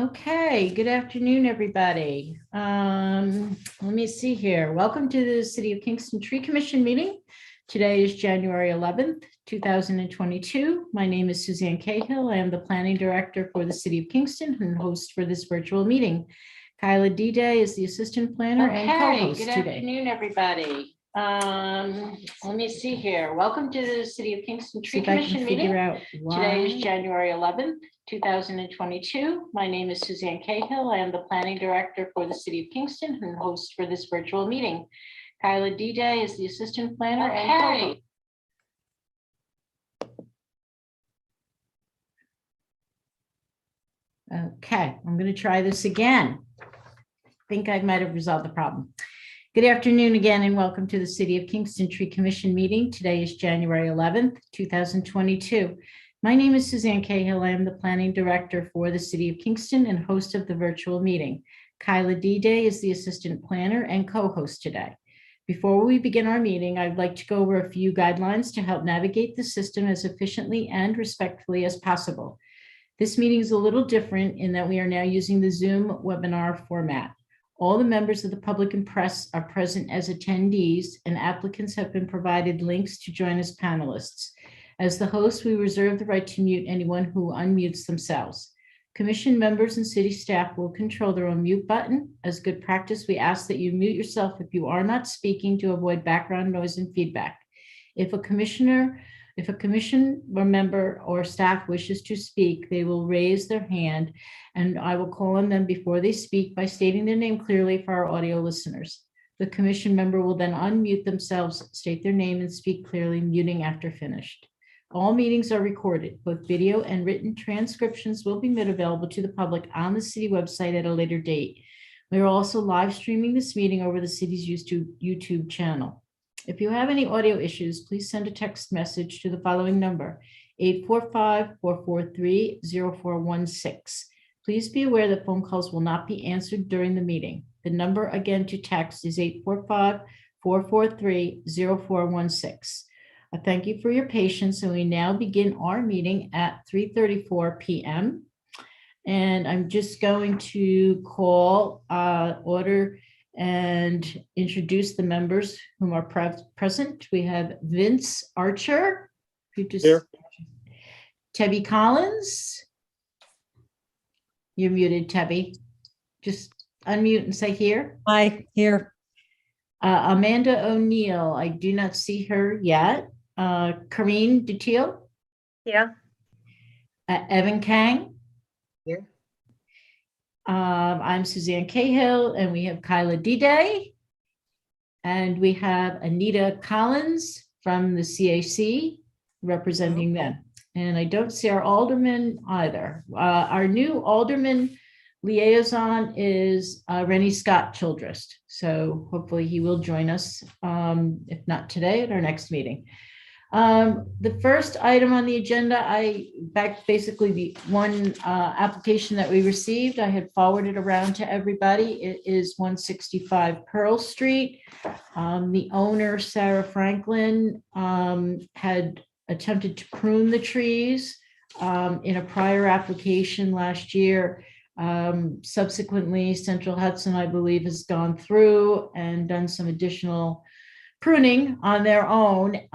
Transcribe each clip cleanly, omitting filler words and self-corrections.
Okay, good afternoon, everybody. Let me see here. Welcome to the City of Kingston Tree Commission meeting. Today is January 11th, 2022. My name is Suzanne Cahill. I am the Planning Director for the City of Kingston and host for this virtual meeting. Kyla D-Day is the Assistant Planner and co-host today. Good afternoon, everybody. Let me see here. Welcome to the City of Kingston Tree Commission meeting. Today is January 11th, 2022. My name is Suzanne Cahill. I am the Planning Director for the City of Kingston and host for this virtual meeting. Kyla D-Day is the Assistant Planner and co-host. Okay, I'm going to try this again. I think I might have resolved the problem. Good afternoon again, and welcome to the City of Kingston Tree Commission meeting. Today is January 11th, 2022. My name is Suzanne Cahill. I am the Planning Director for the City of Kingston and host of the virtual meeting. Kyla D-Day is the Assistant Planner and co-host today. Before we begin our meeting, I'd like to go over a few guidelines to help navigate the system as efficiently and respectfully as possible. This meeting is a little different in that we are now using the Zoom webinar format. All the members of the public and press are present as attendees, and applicants have been provided links to join as panelists. As the host, we reserve the right to mute anyone who unmutes themselves. Commission members and city staff will control their own mute button. As good practice, we ask that you mute yourself if you are not speaking to avoid background noise and feedback. If a commission or member or staff wishes to speak, they will raise their hand and I will call on them before they speak by stating their name clearly for our audio listeners. The commission member will then unmute themselves, state their name and speak clearly, muting after finished. All meetings are recorded. Both video and written transcriptions will be made available to the public on the city website at a later date. We are also live streaming this meeting over the city's YouTube channel. If you have any audio issues, please send a text message to the following number, 845-443-0416. Please be aware that phone calls will not be answered during the meeting. The number again to text is 845-443-0416. I thank you for your patience, and we now begin our meeting at 3:34 p.m. And I'm just going to call order and introduce the members whom are present. We have Vince Archer, here. Tebby Collins. You're muted, Tebby. Just unmute and say here. Hi, here. Amanda O'Neill, I do not see her yet. Karine Dutil. Yeah. Evan Kang. Here. I'm Suzanne Cahill, and we have Kyla D-Day. And we have Anita Collins from the CAC representing them. And I don't see our alderman either. Our new alderman liaison is Rennie Scott Childress. So hopefully he will join us, if not today, at our next meeting. The first item on the agenda, basically the one application that we received, I had forwarded around to everybody. It is 165 Pearl Street. The owner, Sarah Franklin, had attempted to prune the trees in a prior application last year. Subsequently, Central Hudson, I believe, has gone through and done some additional pruning on their own.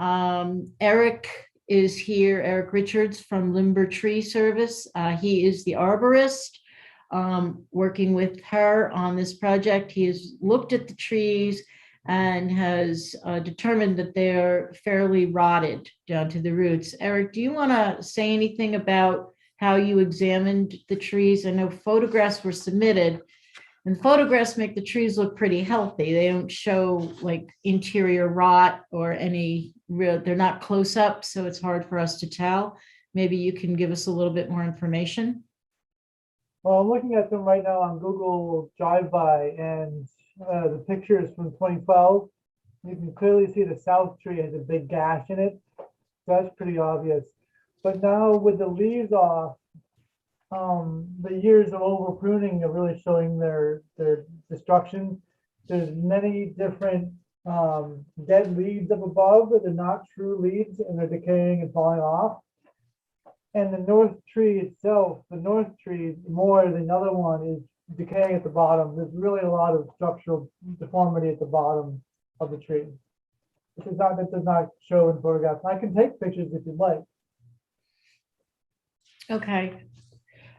Eric is here, Eric Richards from Limber Tree Service. He is the arborist working with her on this project. He has looked at the trees and has determined that they're fairly rotted down to the roots. Eric, do you want to say anything about how you examined the trees? I know photographs were submitted, and photographs make the trees look pretty healthy. They don't show like interior rot or any real, they're not close up, so it's hard for us to tell. Maybe you can give us a little bit more information. Well, I'm looking at them right now on Google Drive-By, and the picture is from 2012. You can clearly see the south tree has a big gash in it. So that's pretty obvious. But now with the leaves off, the years of over pruning are really showing their destruction. There's many different dead leaves up above, but they're not true leaves, and they're decaying and falling off. And the north tree itself, the north tree more than the other one is decaying at the bottom. There's really a lot of structural deformity at the bottom of the tree. That does not show in photographs. I can take pictures if you'd like. Okay.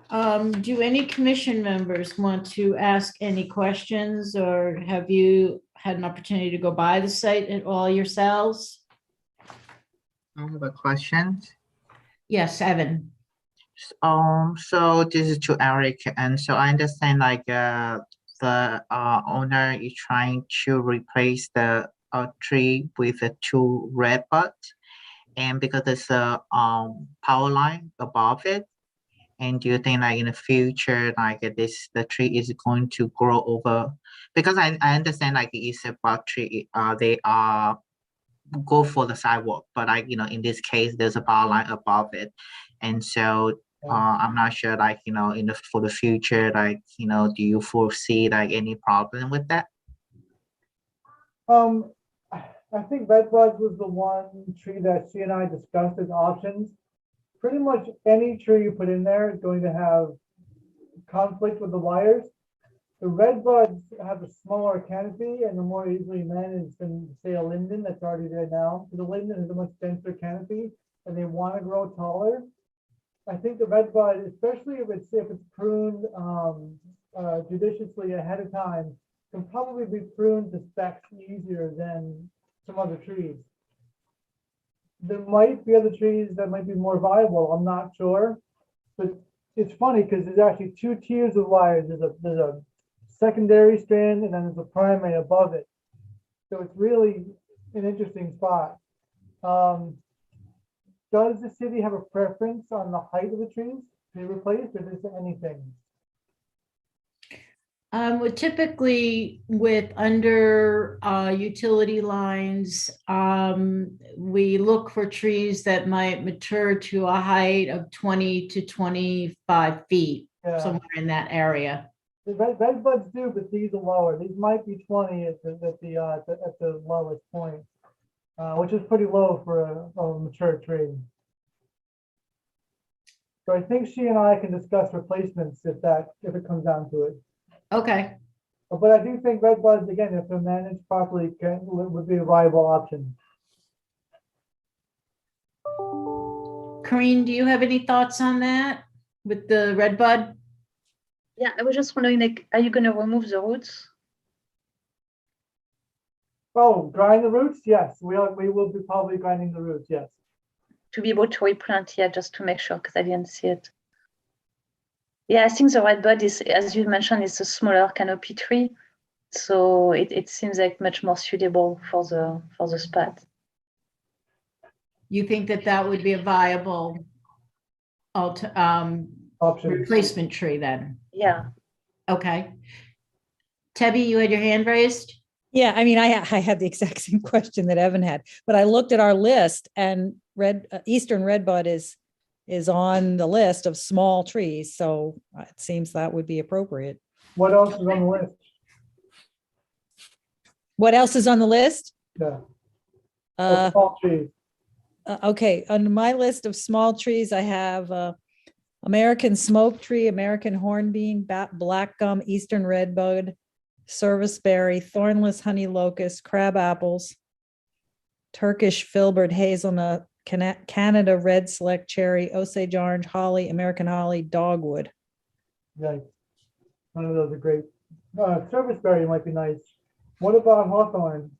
Do any commission members want to ask any questions, or have you had an opportunity to go by the site at all yourselves? I have a question. Yes, Evan. So this is to Eric, and so I understand like the owner is trying to replace the tree with the two redbud, and because there's a power line above it, and do you think like in the future like the tree is going to grow over? Because I understand like it's a bud tree, they are go for the sidewalk, but like in this case there's a power line above it, and so I'm not sure like for the future like do you foresee like any problem with that? I think bedbugs was the one tree that she and I discussed as options. Pretty much any tree you put in there is going to have conflict with the wires. The redbuds have a smaller canopy and are more easily managed than, say, a linden that's already there now. The linden has a much denser canopy and they want to grow taller. I think the redbud, especially if it's pruned judiciously ahead of time, can probably be pruned to specs easier than some other trees. There might be other trees that might be more viable. I'm not sure, but it's funny because there's actually two tiers of wires. There's a secondary strand and then there's a primary above it. So it's really an interesting spot. Does the city have a preference on the height of the trees to be replaced, or is there anything? Well, typically with under utility lines, we look for trees that might mature to a height of 20 to 25 feet, Yeah. somewhere in that area. The redbuds do, but these are lower. These might be 20 at the lowest point, which is pretty low for a mature tree. So I think she and I can discuss replacements if it comes down to it. Okay. But I do think redbuds, again, if they're managed properly, would be a viable option. Corinne, do you have any thoughts on that with the redbud? Yeah, I was just wondering, like, are you going to remove the roots? Oh, grind the roots? Yes, we will be probably grinding the roots. Yes. To be able to replant, yeah, just to make sure, because I didn't see it. Yeah, I think the redbud is, as you mentioned, is a smaller canopy tree, so it seems like much more suitable for the spot. You think that would be a viable Option. replacement tree then? Yeah. Okay. Tebby, you had your hand raised? Yeah, I mean, I had the exact same question that Evan had, but I looked at our list and Eastern redbud is on the list of small trees, so it seems that would be appropriate. What else is on the list? What else is on the list? Yeah. Uh, Small trees. Okay, on my list of small trees, I have American smoke tree, American hornbeam, black gum, Eastern redbud, serviceberry, thornless honey locust, crab apples, Turkish filbert hazelnut, Canada red select cherry, Osage orange, holly, American holly, dogwood. Right. None of those are great. Serviceberry might be nice. What about hawthorn?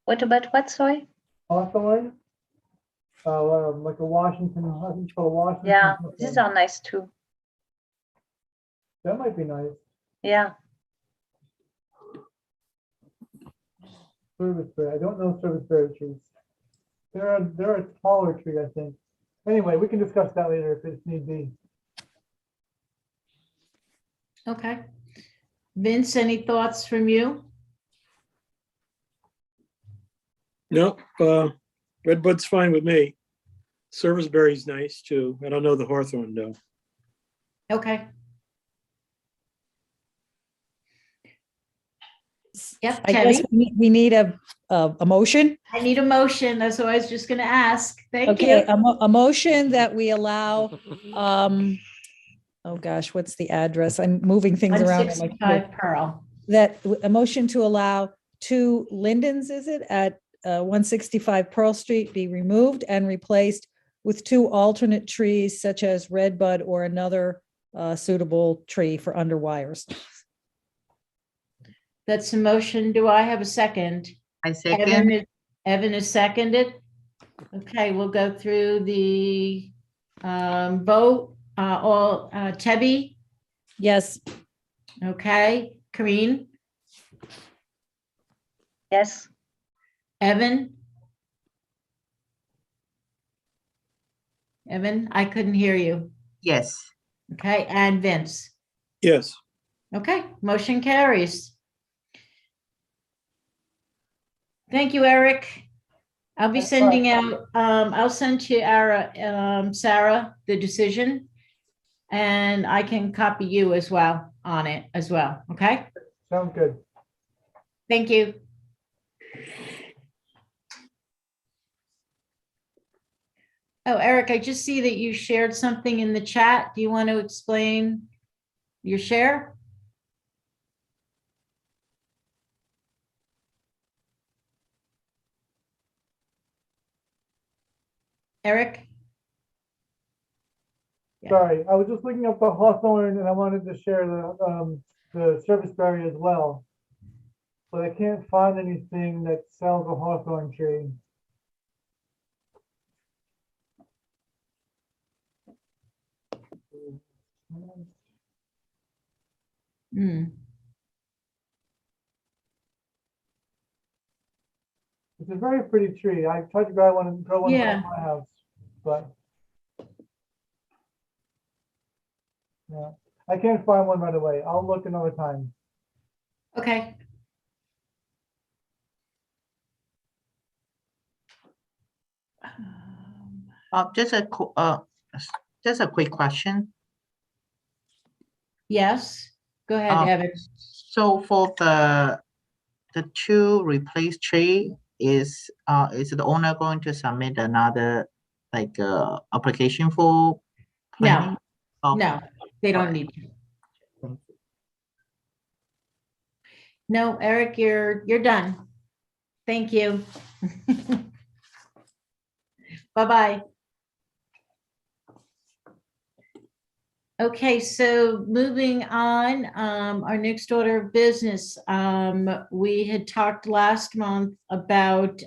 What about what, sorry? Hawthorn? Like a Washington, I think it's called Washington. Yeah, these are nice too. That might be nice. Yeah. Serviceberry. I don't know serviceberry trees. They're a taller tree, I think. Anyway, we can discuss that later if it need be. Okay. Vince, any thoughts from you? No, redbud's fine with me. Serviceberry's nice too. I don't know the hawthorn though. Okay. Yep, I guess Debbie, we need a motion. I need a motion. That's what I was just gonna ask. Thank Okay, you. a motion that we allow, oh gosh, what's the address? I'm moving things around. on my computer. 165 Pearl. That a motion to allow 2 Lindens, is it, at 165 Pearl Street be removed and replaced with 2 alternate trees such as redbud or another suitable tree for under wires. That's a motion. Do I have a second? I Evan second. is seconded. Okay, we'll go through the vote. Tebby, Yes, okay, Kareen, Yes. Evan? Evan, I couldn't hear you. Yes. Okay, and Vince. Yes. Okay, motion carries. Thank you, Eric. I'll be That's sending fine. out, I'll send to our, Sarah, the decision. And I can copy you as well on it as well, okay? Sounds good. Thank you. Oh, Eric, I just see that you shared something in the chat. Do you want to explain your share? Eric? Yeah. Sorry, I was just looking up the hawthorn and I wanted to share the serviceberry as well. But I can't find anything that sells a hawthorn tree. Hmm. It's a very pretty tree. I tried to grow one in front Yeah. of my house, but yeah, I can't find one right away. I'll look another time. Okay. Just a quick question. Yes, go ahead, Um, Evan. So for the 2 replaced tree, is the owner going to submit another like application for planting? Oh, No, they don't need to. thank you. No, Eric, you're done. Thank you. Bye-bye. Okay, so moving on, our next order of business, we had talked last month about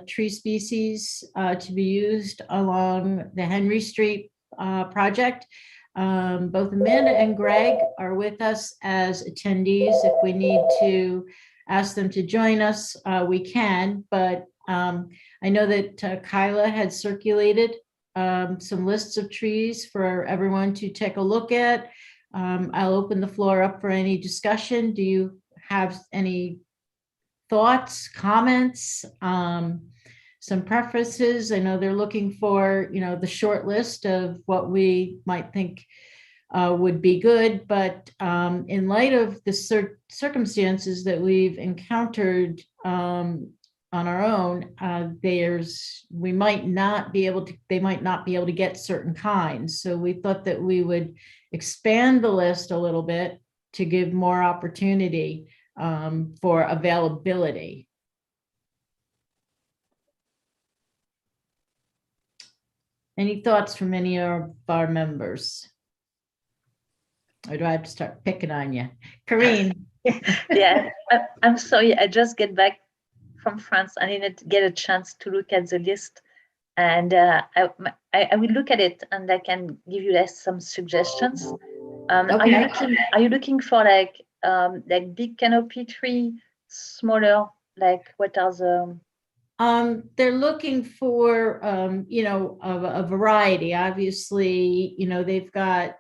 tree species to be used along the Henry Street project. Both Amanda and Greg are with us as attendees. If we need to ask them to join us, we can, but I know that Kyla had circulated some lists of trees for everyone to take a look at. I'll open the floor up for any discussion. Do you have any thoughts, comments, some preferences? I know they're looking for, the short list of what we might think would be good, but in light of the circumstances that we've encountered on our own, they might not be able to get certain kinds. So we thought that we would expand the list a little bit to give more opportunity for availability. Any thoughts from any of our members? Or do I have to start picking on you? Kareen? Yeah, I'm sorry. I just get back from France. I didn't get a chance to look at the list, and I will look at it and I can give you some suggestions. Okay. Are you looking for like big canopy tree, smaller? Like what are the? They're looking for a variety. Obviously, they've got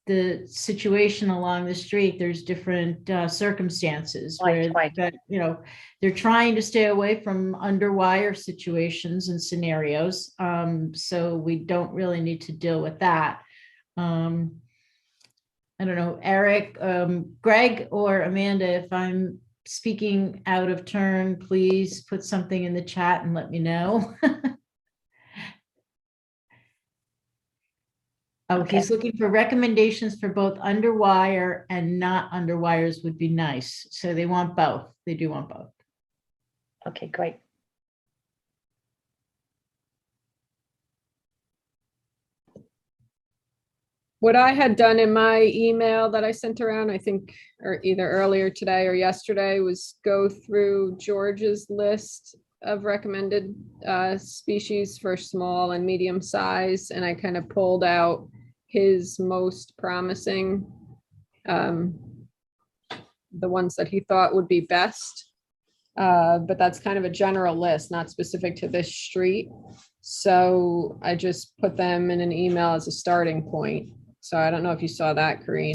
the situation along the street. There's different circumstances where Right. that they're trying to stay away from underwire situations and scenarios. So we don't really need to deal with that. I don't know, Eric, Greg, or Amanda, if I'm speaking out of turn, please put something in the chat and let me know. Oh, Okay. he's looking for recommendations for both underwire and not underwires would be nice. So they want both. They do want both. Okay, great. What I had done in my email that I sent around, I think, or either earlier today or yesterday, was go through George's list of recommended species for small and medium size, and I kind of pulled out his most promising, the ones that he thought would be best. But that's kind of a general list, not specific to this street. So I just put them in an email as a starting point. So I don't know if you saw that, Corinne.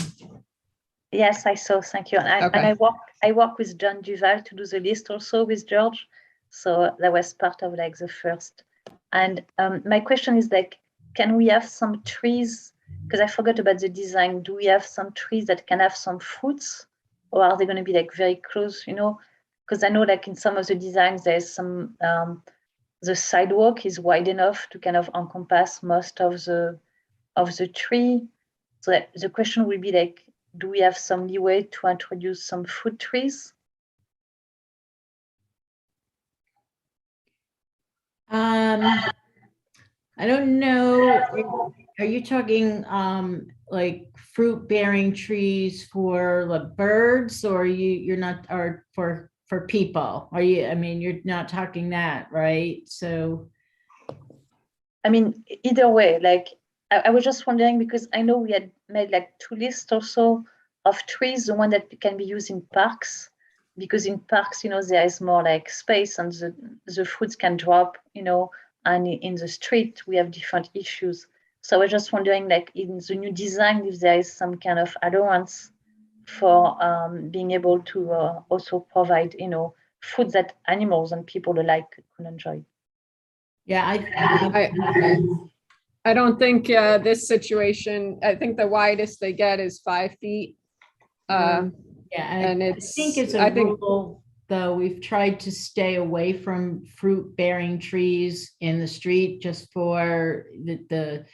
Yes, I saw. Thank you. And Okay. I work with John Duval to do the list also with George. So that was part of like the first. And my question is like, can we have some trees? Because I forgot about the design. Do we have some trees that can have some fruits, or are they going to be like very close? You know, because I know like in some of the designs there's some the sidewalk is wide enough to kind of encompass most of the tree. So that the question will be like, do we have some leeway to introduce some fruit trees? I don't know. Are you talking like fruit bearing trees for like birds, or you're not, or for people? Are you, I mean, you're not talking that, right? So I mean, either way, like I was just wondering because I know we had made like 2 lists also of trees, the one that can be used in parks, because in parks, you know, there is more like space and the fruits can drop, you know, and in the street we have different issues. So I was just wondering, like in the new design, if there is some kind of allowance for being able to also provide, you know, food that animals and people alike can enjoy. yeah, I don't think this situation, I think the widest they get is 5 feet. yeah, And I it's, think it's a I think, rule, though we've tried to stay away from fruit bearing trees in the street just for the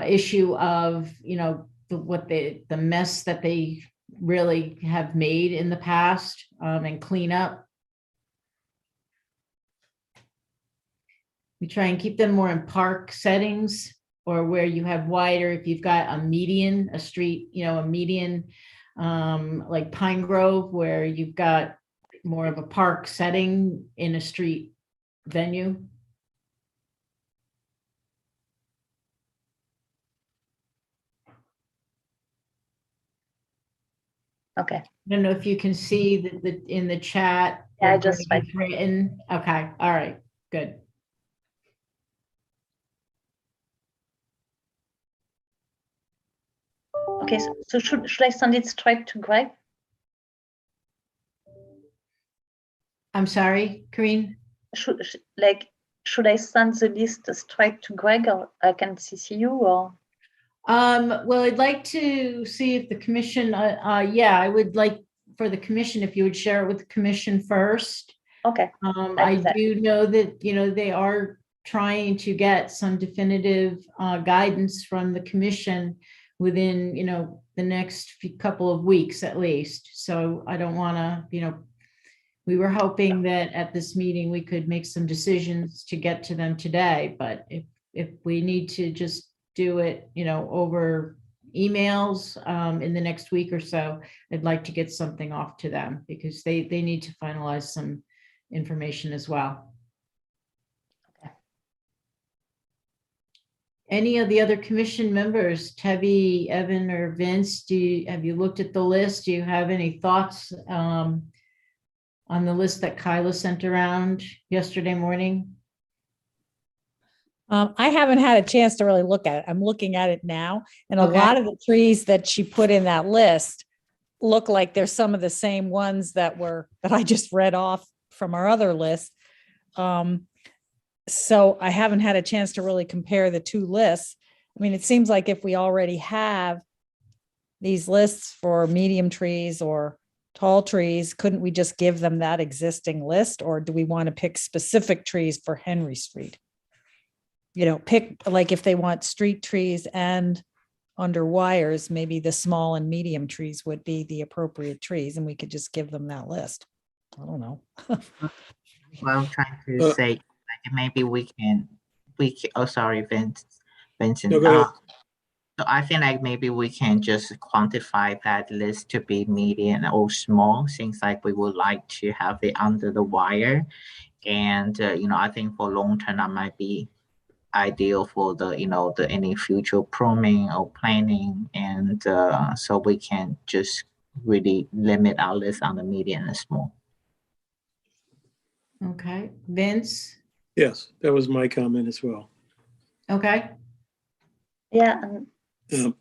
issue of, you know, the mess that they really have made in the past, and clean up. We try and keep them more in park settings, or where you have wider, if you've got a median, a street, you know, a median, like Pine Grove, where you've got more of a park setting in a street venue. Okay. I don't know if you can see the in the chat. Yeah, I what just Greg has written. Okay, all right, good. Okay, so should I send it straight to Greg? I'm sorry, Corinne. Should I send the list straight to Greg, or I can CC you, or? Well, I'd like to see if the commission, yeah, I would like for the commission, if you would share it with the commission first. Okay. I do know that, you know, they are trying to get some definitive guidance from the commission within, you know, the next couple of weeks at least. So I don't want to, you know, we were hoping that at this meeting we could make some decisions to get to them today, but if we need to just do it, you know, over emails in the next week or so, I'd like to get something off to them because they need to finalize some information as well. Okay. Any of the other commission members, Tevi, Evan, or Vince, have you looked at the list? Do you have any thoughts on the list that Kyla sent around yesterday morning? I haven't had a chance to really look at it. I'm looking at it now, and a Okay. lot of the trees that she put in that list look like they're some of the same ones that I just read off from our other list. So I haven't had a chance to really compare the two lists. I mean, it seems like if we already have these lists for medium trees or tall trees, couldn't we just give them that existing list? Or do we want to pick specific trees for Henry Street? You know, pick, like, if they want street trees and under wires, maybe the small and medium trees would be the appropriate trees, and we could just give them that list. I don't know. Well, I'm trying to Uh, say, like, maybe we can, oh, sorry, Vincent. No, go ahead. So I think like maybe we can just quantify that list to be medium or small, since like we would like to have it under the wire. And, I think for long term, that might be ideal for the, the any future pruning or planning. And so we can just really limit our list on the medium and small. Okay, Vince? Yes, that was my comment as well. Okay, Yeah, Um,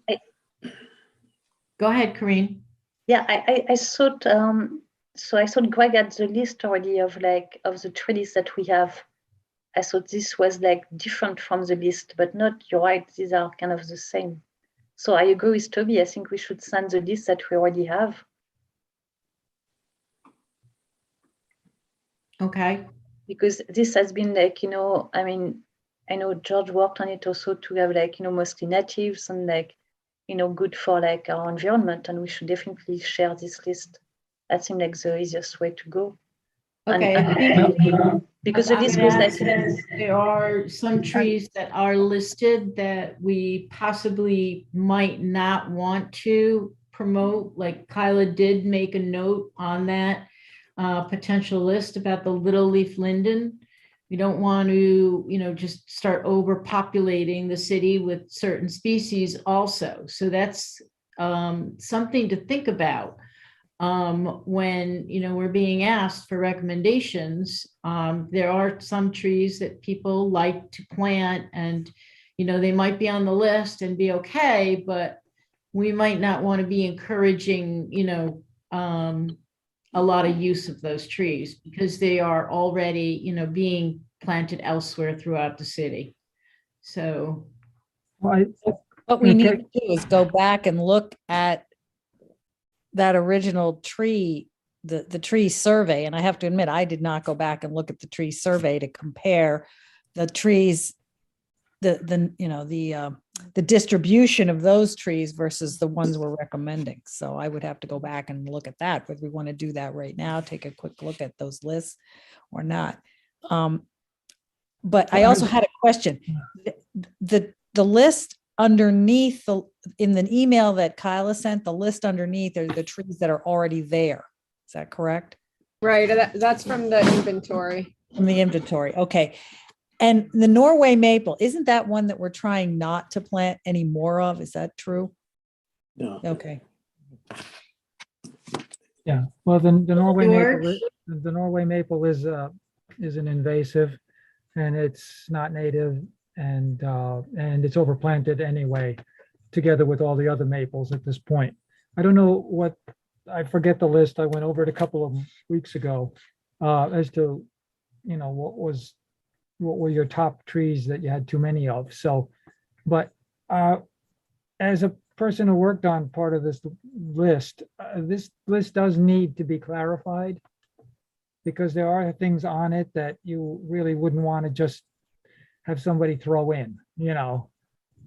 go ahead, Corinne. yeah. I thought so. I thought Greg had the list already of the trees that we have. I thought this was like different from the list, but not. You're right. These are kind of the same. So I agree with Toby. I think we should send the list that we already have. Okay, Because this has been like, I mean, I know George worked on it also to have like, mostly natives and like, good for like our environment, and we should definitely share this list. That seemed like the easiest way to go. okay. I And think because the I'm list gonna goes add like, to this. There are some trees that are listed that we possibly might not want to promote, like Kyla did make a note on that potential list about the little leaf linden. We don't want to, just start overpopulating the city with certain species also. So that's something to think about when we're being asked for recommendations. There are some trees that people like to plant, and they might be on the list and be okay, but we might not want to be encouraging a lot of use of those trees because they are already being planted elsewhere throughout the city. So Well, What we need Okay. to do is go back and look at that original tree, the tree survey. And I have to admit, I did not go back and look at the tree survey to compare the trees, the distribution of those trees versus the ones we're recommending. So I would have to go back and look at that, whether we want to do that right now, take a quick look at those lists or not. But I also had a question. The list underneath in the email that Kyla sent, the list underneath are the trees that are already there. Is that correct? Right, that's from the inventory. From the inventory. Okay. And the Norway maple, isn't that one that we're trying not to plant any more of? Is that true? No. Okay. Yeah, well, the Norway maple, George? the Norway maple is an invasive, and it's not native, and it's overplanted anyway, together with all the other maples at this point. I don't know what, I forget the list. I went over it a couple of weeks ago as to, what were your top trees that you had too many of. So, but as a person who worked on part of this list does need to be clarified, because there are things on it that you really wouldn't want to just have somebody throw in,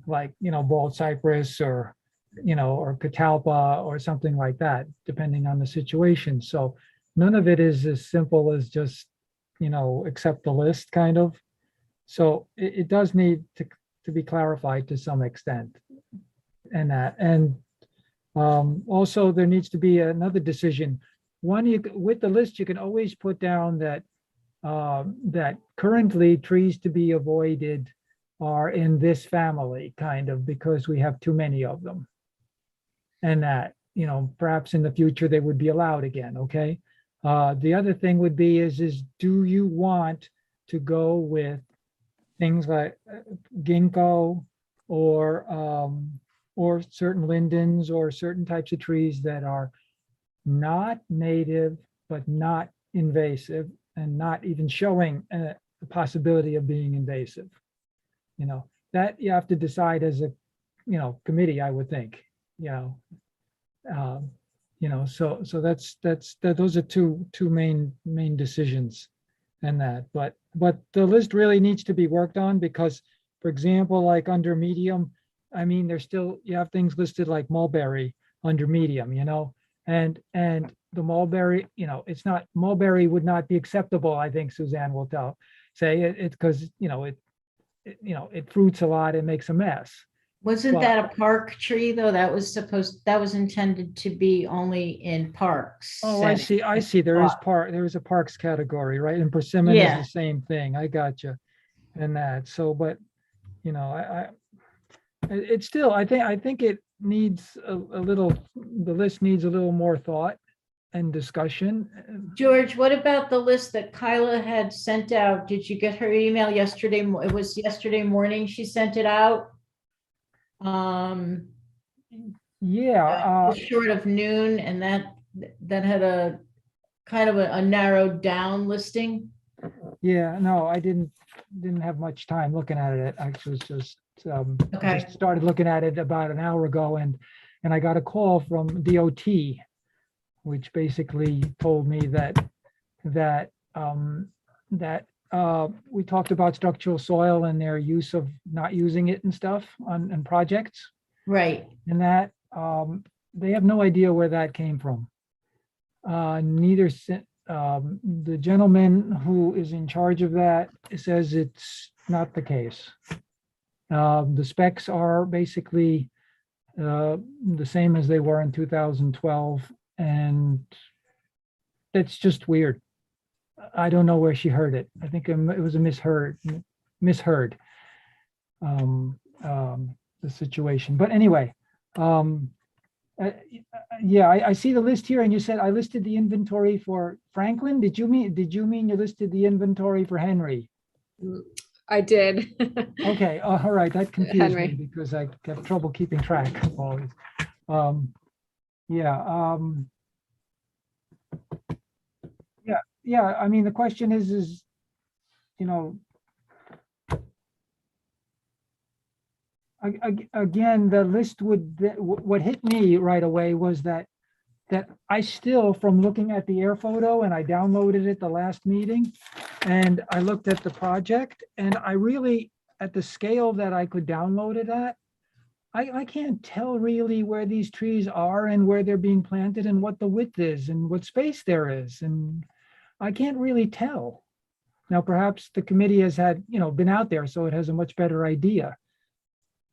like, bald cypress or catalpa or something like that, depending on the situation. So none of it is as simple as just, accept the list kind of. So it does need to be clarified to some extent. And also there needs to be another decision. One, with the list, you can always put down that that currently trees to be avoided are in this family, kind of, because we have too many of them. And that, perhaps in the future they would be allowed again, okay? The other thing would be is do you want to go with things like ginkgo or certain lindens or certain types of trees that are not native, but not invasive, and not even showing the possibility of being invasive. That you have to decide as a, committee, I would think, So those are two main decisions and that, but the list really needs to be worked on because, for example, like under medium, I mean, you have things listed like mulberry under medium, and the mulberry, it's not, mulberry would not be acceptable, I think Suzanne will say it because, it fruits a lot, it makes a mess. Wasn't Well- that a park tree though? That was intended to be only in parks. Oh, I see. There is a parks category, right? And persimmon Yeah. is the same thing. I got you. And that, so, but, it's still, I think it needs a little, the list needs a little more thought and discussion. George, what about the list that Kyla had sent out? Did you get her email yesterday? It was yesterday morning she sent it out. Yeah, Just short of noon, and that had a kind of a narrowed down listing. yeah, no, I didn't have much time looking at it. I was just, I Okay. just started looking at it about an hour ago and I got a call from DOT, which basically told me that we talked about structural soil and their use of not using it and stuff on projects. Right. And that they have no idea where that came from. The gentleman who is in charge of that says it's not the case. The specs are basically the same as they were in 2012, and it's just weird. I don't know where she heard it. I think it was a misheard the situation. But anyway, yeah, I see the list here, and you said I listed the inventory for Franklin. Did you mean you listed the inventory for Henry? I did. Okay, all right, that confused me Henry. because I have trouble keeping track of all this. Yeah, I mean, the question is, again, the list what hit me right away was that I still, from looking at the air photo, and I downloaded it the last meeting, and I looked at the project, and I really, at the scale that I could download it at, I can't tell really where these trees are and where they're being planted and what the width is and what space there is. And I can't really tell. Now, perhaps the committee has been out there, so it has a much better idea.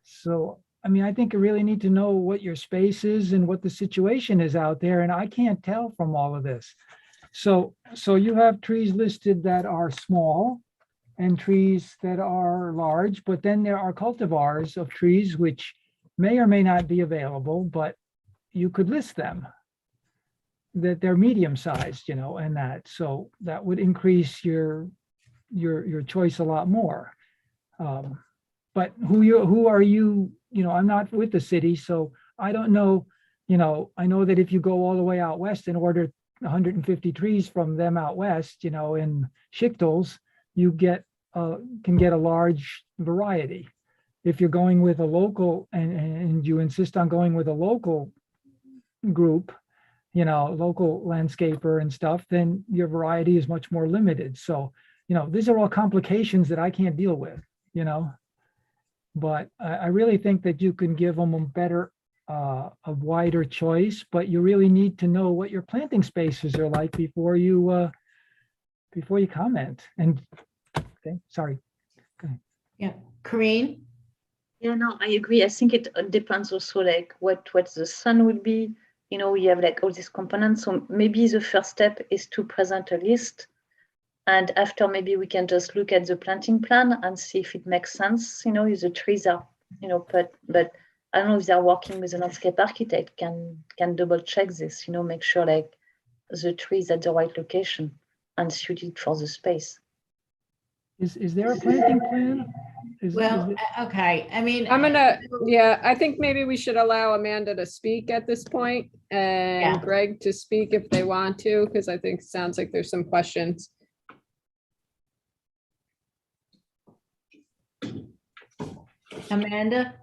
So, I mean, I think you really need to know what your space is and what the situation is out there. And I can't tell from all of this. So you have trees listed that are small and trees that are large, but then there are cultivars of trees which may or may not be available, but you could list them, that they're medium sized, and that, so that would increase your choice a lot more. But who are you? I'm not with the city, so I don't know. I know that if you go all the way out west and order 150 trees from them out west, in Schichtels, you can get a large variety. If you're going with a local and you insist on going with a local group, local landscaper and stuff, then your variety is much more limited. So, these are all complications that I can't deal with, but I really think that you can give them a wider choice, but you really need to know what your planting spaces are like before you comment. And okay, sorry. Yeah. Corinne? Yeah, no, I agree. I think it depends also like what the sun will be. We have like all these components. So maybe the first step is to present a list. And after, maybe we can just look at the planting plan and see if it makes sense. If the trees are, but I don't know if they're working with a landscape architect can double check this, make sure like the trees at the right location and suited for the space. Is there a planting plan? Well, okay. I mean, I think maybe we should allow Amanda to speak at this point and Yeah. Greg to speak if they want to, because I think it sounds like there's some questions. Amanda?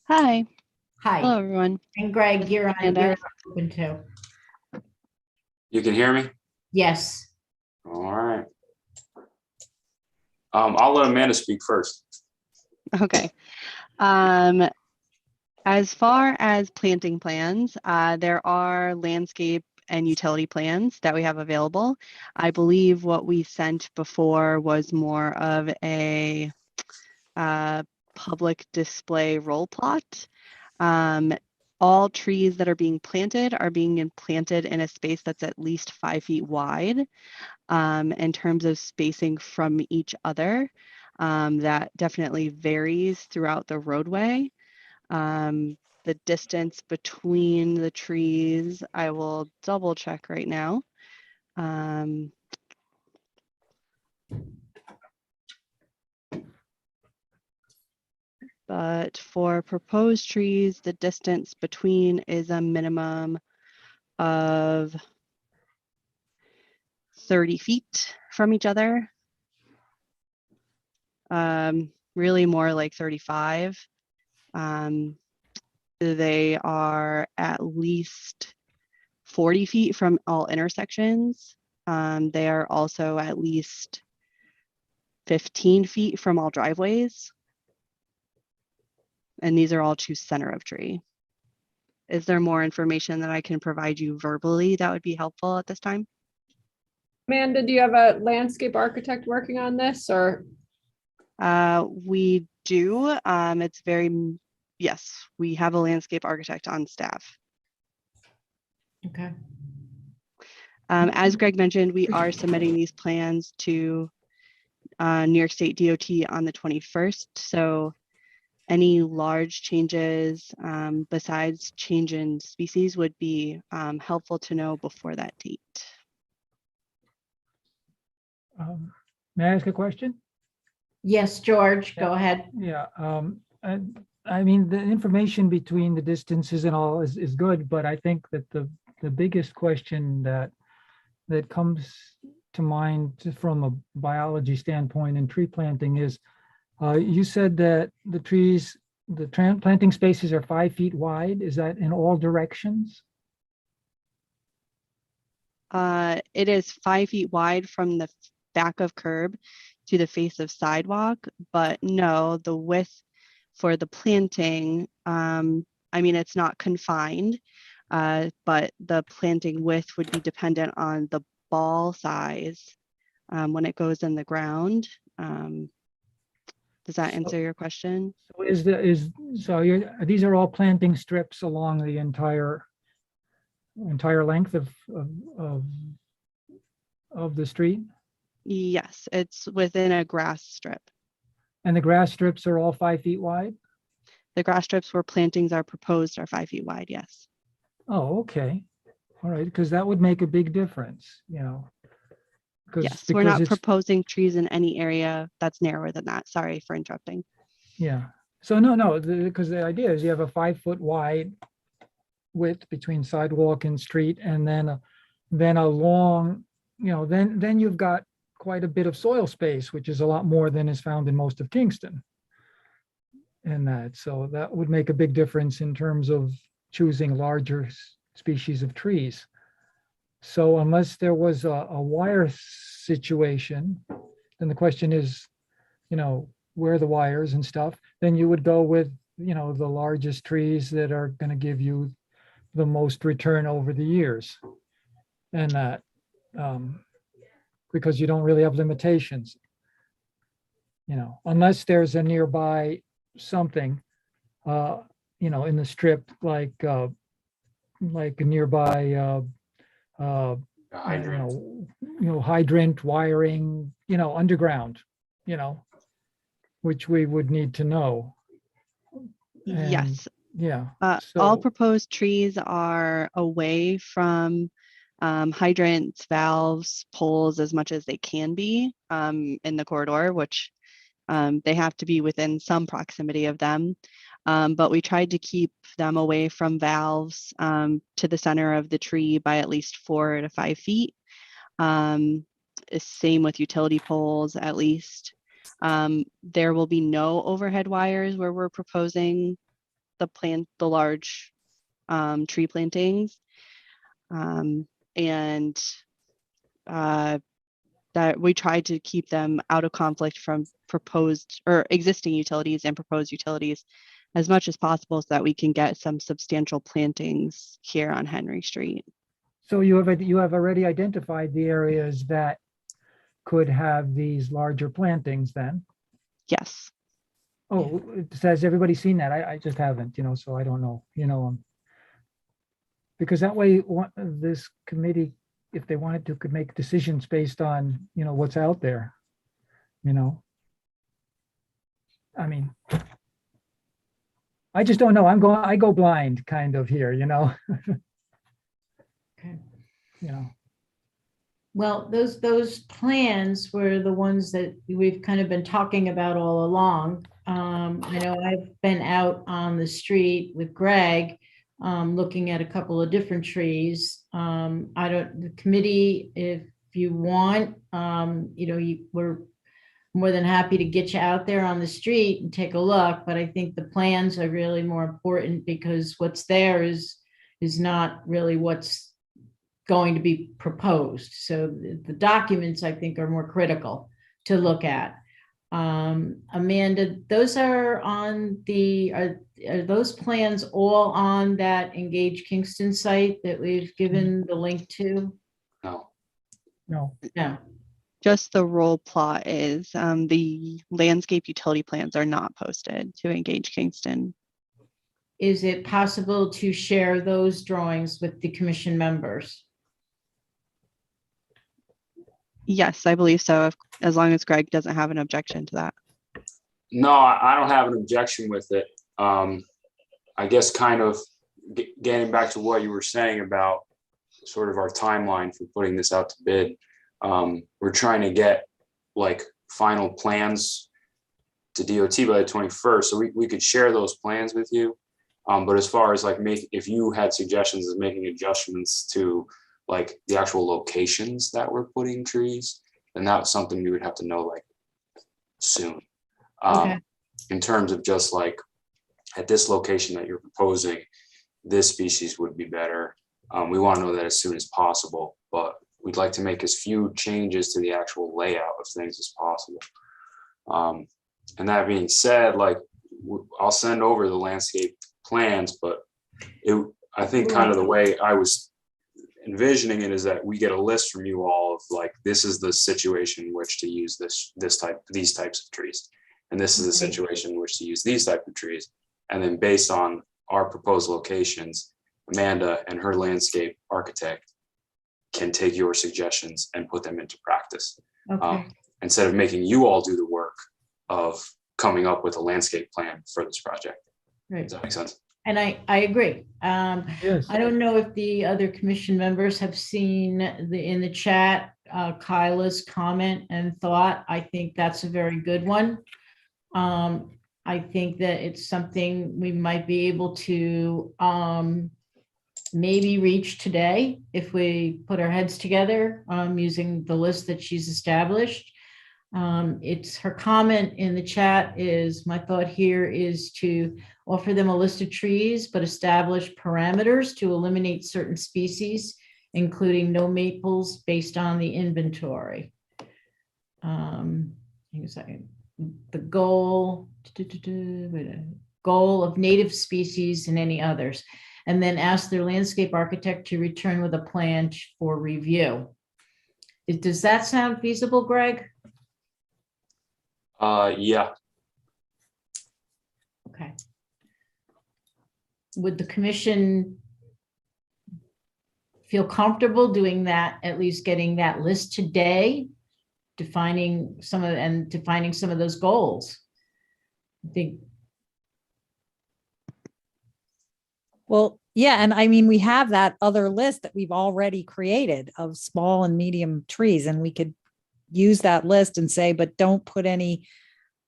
Hi. Hi. Hello, everyone. And Greg, you're Amanda. open too. You can hear me? Yes. All right. I'll let Amanda speak first. Okay. As far as planting plans, there are landscape and utility plans that we have available. I believe what we sent before was more of a public display roll plot. All trees that are being planted in a space that's at least 5 feet wide. In terms of spacing from each other, that definitely varies throughout the roadway. The distance between the trees, I will double check right now. But for proposed trees, the distance between is a minimum of 30 feet from each other. Really more like 35. They are at least 40 feet from all intersections. They are also at least 15 feet from all driveways. And these are all to center of tree. Is there more information that I can provide you verbally that would be helpful at this time? Amanda, do you have a landscape architect working on this, or? We do. Yes, we have a landscape architect on staff. Okay. As Greg mentioned, we are submitting these plans to New York State DOT on the 21st. So any large changes besides change in species would be helpful to know before that date. May I ask a question? Yes, George, go ahead. Yeah, I mean, the information between the distances and all is good, but I think that the biggest question that comes to mind from a biology standpoint in tree planting is, you said that the trees, the planting spaces are 5 feet wide. Is that in all directions? It is 5 feet wide from the back of curb to the face of sidewalk, but no, the width for the planting, I mean, it's not confined, but the planting width would be dependent on the ball size when it goes in the ground. Does that answer your question? So these are all planting strips along the entire length of the street? Yes, it's within a grass strip. And the grass strips are all 5 feet wide? The grass strips where plantings are proposed are 5 feet wide, yes. Oh, okay. All right, because that would make a big difference, you know. Yes, we're not proposing trees in any area that's narrower than that. Sorry for interrupting. Yeah. So no, because the idea is you have a 5 foot wide width between sidewalk and street, and then a long, you know, then you've got quite a bit of soil space, which is a lot more than is found in most of Kingston. And so that would make a big difference in terms of choosing larger species of trees. So unless there was a wire situation, then the question is, you know, where are the wires and stuff, then you would go with, you know, the largest trees that are going to give you the most return over the years. And that, because you don't really have limitations, you know, unless there's a nearby something, you know, in the strip, like a nearby, hydrant wiring, you know, underground, you know, which we would need to know. And, yes. Yeah. All So, proposed trees are away from hydrants, valves, poles as much as they can be in the corridor, which they have to be within some proximity of them. But we tried to keep them away from valves to the center of the tree by at least 4 to 5 feet. Same with utility poles, at least. There will be no overhead wires where we're proposing the large tree plantings. And that we try to keep them out of conflict from proposed or existing utilities and proposed utilities as much as possible so that we can get some substantial plantings here on Henry Street. So you have already identified the areas that could have these larger plantings then? Yes. Oh, has everybody seen that? I just haven't, so I don't know, because that way this committee, if they wanted to, could make decisions based on, what's out there, I mean, I just don't know. I go blind kind of here, Okay. Well, those plans were the ones that we've kind of been talking about all along. I know I've been out on the street with Greg, looking at a couple of different trees. The committee, if you want, we're more than happy to get you out there on the street and take a look, but I think the plans are really more important because what's there is not really what's going to be proposed. So the documents, I think, are more critical to look at. Amanda, those are on are those plans all on that Engage Kingston site that we've given the link to? No. no, No. Just the roll plot is. The landscape utility plans are not posted to Engage Kingston. Is it possible to share those drawings with the commission members? Yes, I believe so, as long as Greg doesn't have an objection to that. No, I don't have an objection with it. I guess kind of getting back to what you were saying about sort of our timeline for putting this out to bid. We're trying to get like final plans to DOT by the 21st. So we could share those plans with you. But as far as like if you had suggestions of making adjustments to like the actual locations that we're putting trees, then that's something you would have to know like soon. Okay. In terms of just like at this location that you're proposing, this species would be better. We want to know that as soon as possible, but we'd like to make as few changes to the actual layout of things as possible. And that being said, like I'll send over the landscape plans, but I think kind of the way I was envisioning it is that we get a list from you all of like, this is the situation in which to use these types of trees. And this is the situation in which to use these type of trees. And then based on our proposed locations, Amanda and her landscape architect can take your suggestions and put them into practice. Okay. Instead of making you all do the work of coming up with a landscape plan for this project. Right. Does that make sense? And I agree. yes. I don't know if the other commission members have seen in the chat, Kyla's comment and thought. I think that's a very good one. I think that it's something we might be able to maybe reach today if we put our heads together using the list that she's established. It's her comment in the chat is, my thought here is to offer them a list of trees, but establish parameters to eliminate certain species, including no maples based on the inventory. Hang a second. The goal of native species and any others, and then ask their landscape architect to return with a plan for review. Does that sound feasible, Greg? Yeah. Okay. Would the commission feel comfortable doing that, at least getting that list today, defining some of those goals? I think. Well, yeah, and I mean, we have that other list that we've already created of small and medium trees, and we could use that list and say, but don't put any,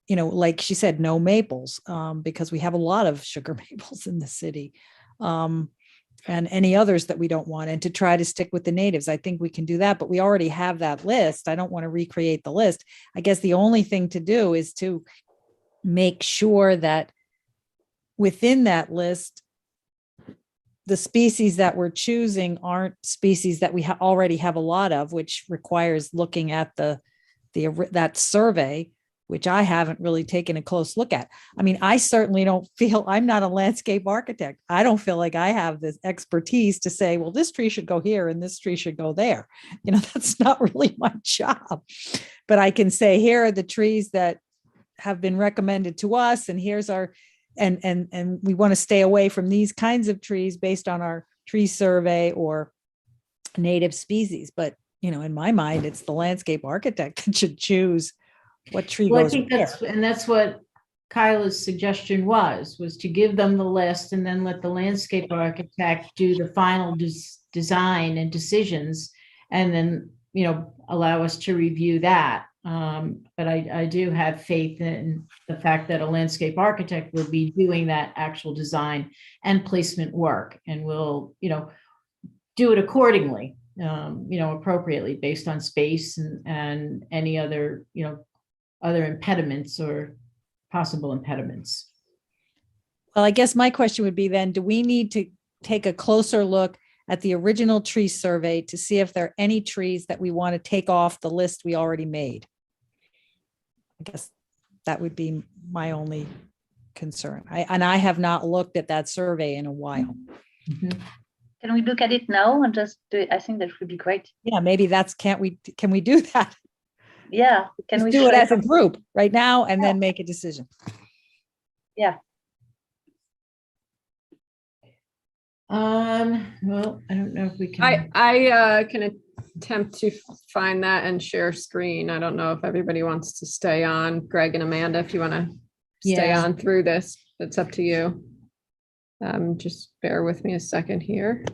like she said, no maples, because we have a lot of sugar maples in the city, and any others that we don't want, and to try to stick with the natives. I think we can do that, but we already have that list. I don't want to recreate the list. I guess the only thing to do is to make sure that within that list, the species that we're choosing aren't species that we already have a lot of, which requires looking at that survey, which I haven't really taken a close look at. I mean, I certainly don't feel, I'm not a landscape architect. I don't feel like I have this expertise to say, well, this tree should go here and this tree should go there. You know, that's not really my job. But I can say, here are the trees that have been recommended to us, and here's our, and we want to stay away from these kinds of trees based on our tree survey or native species. But, you know, in my mind, it's the landscape architect that should choose what tree Well, I goes think where. that's what Kyla's suggestion was to give them the list and then let the landscape architect do the final design and decisions, and then, you know, allow us to review that. But I do have faith in the fact that a landscape architect will be doing that actual design and placement work, and will, you know, do it accordingly, you know, appropriately based on space and any other, you know, other impediments or possible impediments. Well, I guess my question would be then, do we need to take a closer look at the original tree survey to see if there are any trees that we want to take off the list we already made? I guess that would be my only concern. I have not looked at that survey in a while. Mhm. Can we look at it now and just do it? I think that would be great. Yeah, maybe can we do that? Yeah, can Just we do it show as a group right now and then make a decision? Yeah. Well, I don't know if we can. I can attempt to find that and share screen. I don't know if everybody wants to stay on. Greg and Amanda, if you want to stay Yeah. on through this, it's up to you. Just bear with me a second here.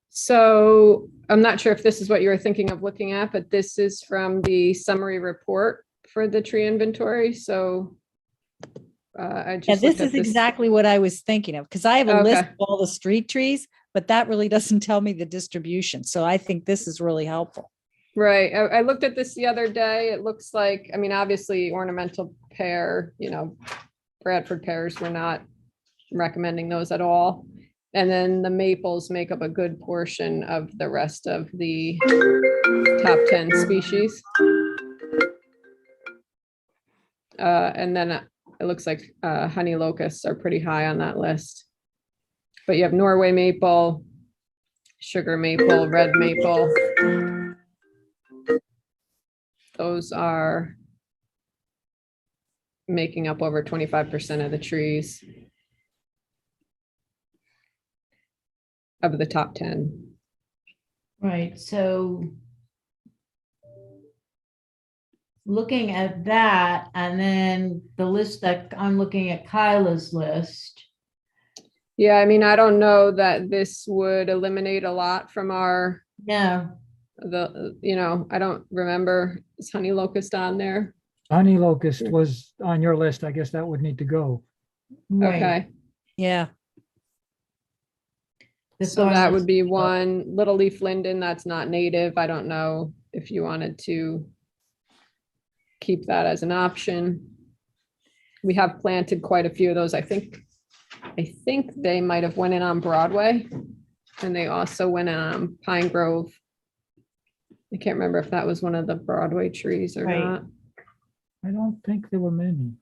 So I'm not sure if this is what you were thinking of looking at, but this is from the summary report for the tree inventory. So I just Yeah, this looked at is exactly what I was thinking of, because I have a list Okay. of all the street trees, but that really doesn't tell me the distribution. So I think this is really helpful. Right. I looked at this the other day. It looks like, I mean, obviously ornamental pear, you know, Bradford pears, we're not recommending those at all. And then the maples make up a good portion of the rest of the top 10 species. And then it looks like honey locusts are pretty high on that list. But you have Norway maple, sugar maple, red maple. Those are making up over 25% of the trees of the top 10. Right, so looking at that, and then the list that I'm looking at, Kyla's list. Yeah, I mean, I don't know that this would eliminate a lot from our, Yeah, you know, I don't remember, is honey locust on there? Honey locust was on your list. I guess that would need to go. right. Okay, Yeah. The so that thorn- would be one. Little leaf linden, that's not native. I don't know if you wanted to keep that as an option. We have planted quite a few of those. I think they might have went in on Broadway, and they also went in on Pine Grove. I can't remember if that was one of the Broadway trees or Right. not. I don't think there were many,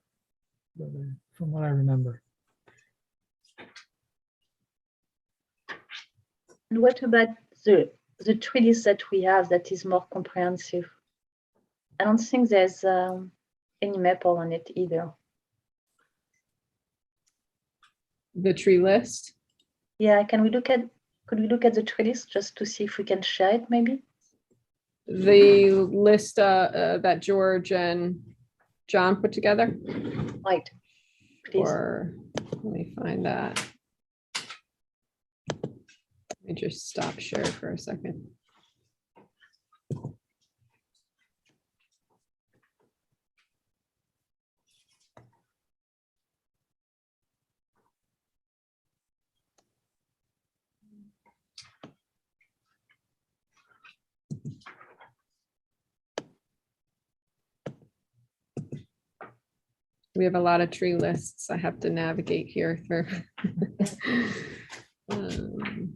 but, from what I remember. And what about the tree list that we have that is more comprehensive? I don't think there's any maple on it either. The tree list. Yeah, could we look at the tree list just to see if we can share it maybe? the list that George and John put together? Right. Please. Or let me find that. Let me just stop share for a second. We have a lot of tree lists I have to navigate here through. Um,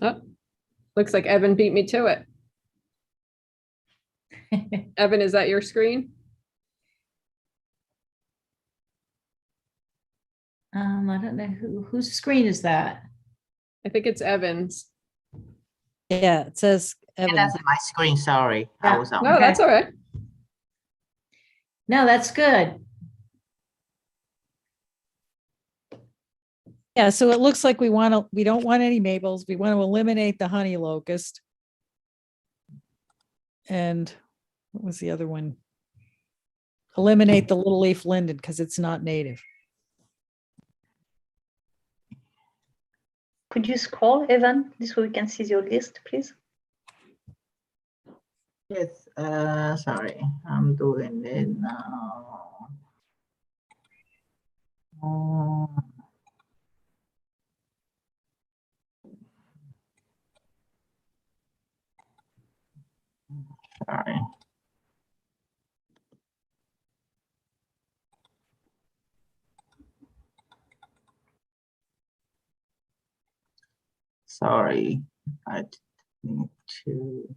Oh, looks like Evan beat me to it. Evan, is that your screen? I don't know whose screen is that? I think it's Evan's. Yeah, it says Evan. That's my screen, sorry. I Yeah. was on. No, that's all right. No, that's good. Yeah, so it looks like we don't want any maples. We want to eliminate the honey locust. And what was the other one? Eliminate the little leaf linden because it's not native. Could you scroll, Evan? This way we can see your list, please. Yes, sorry, I'm doing it now. Sorry. Sorry, I need to.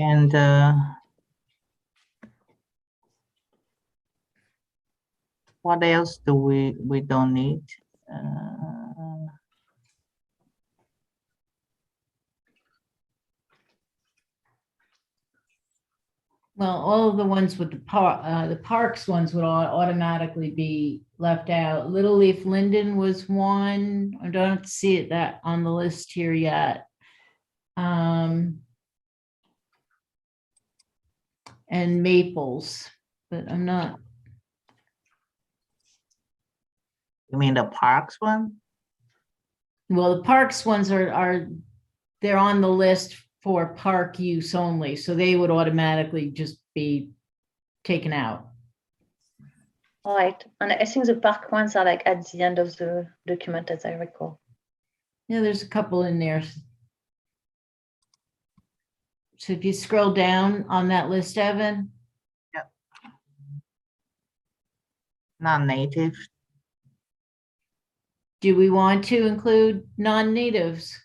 And what else do we don't need? Well, all of the ones with the parks ones would automatically be left out. Little leaf linden was one. I don't see it that on the list here yet. And maples, but I'm not. You mean the parks one? Well, the parks ones they're on the list for park use only, so they would automatically just be taken out. All right. And I think the park ones are like at the end of the document, as I recall. Yeah, there's a couple in there. So if you scroll down on that list, Evan. Yep. Non-native. Do we want to include non-natives?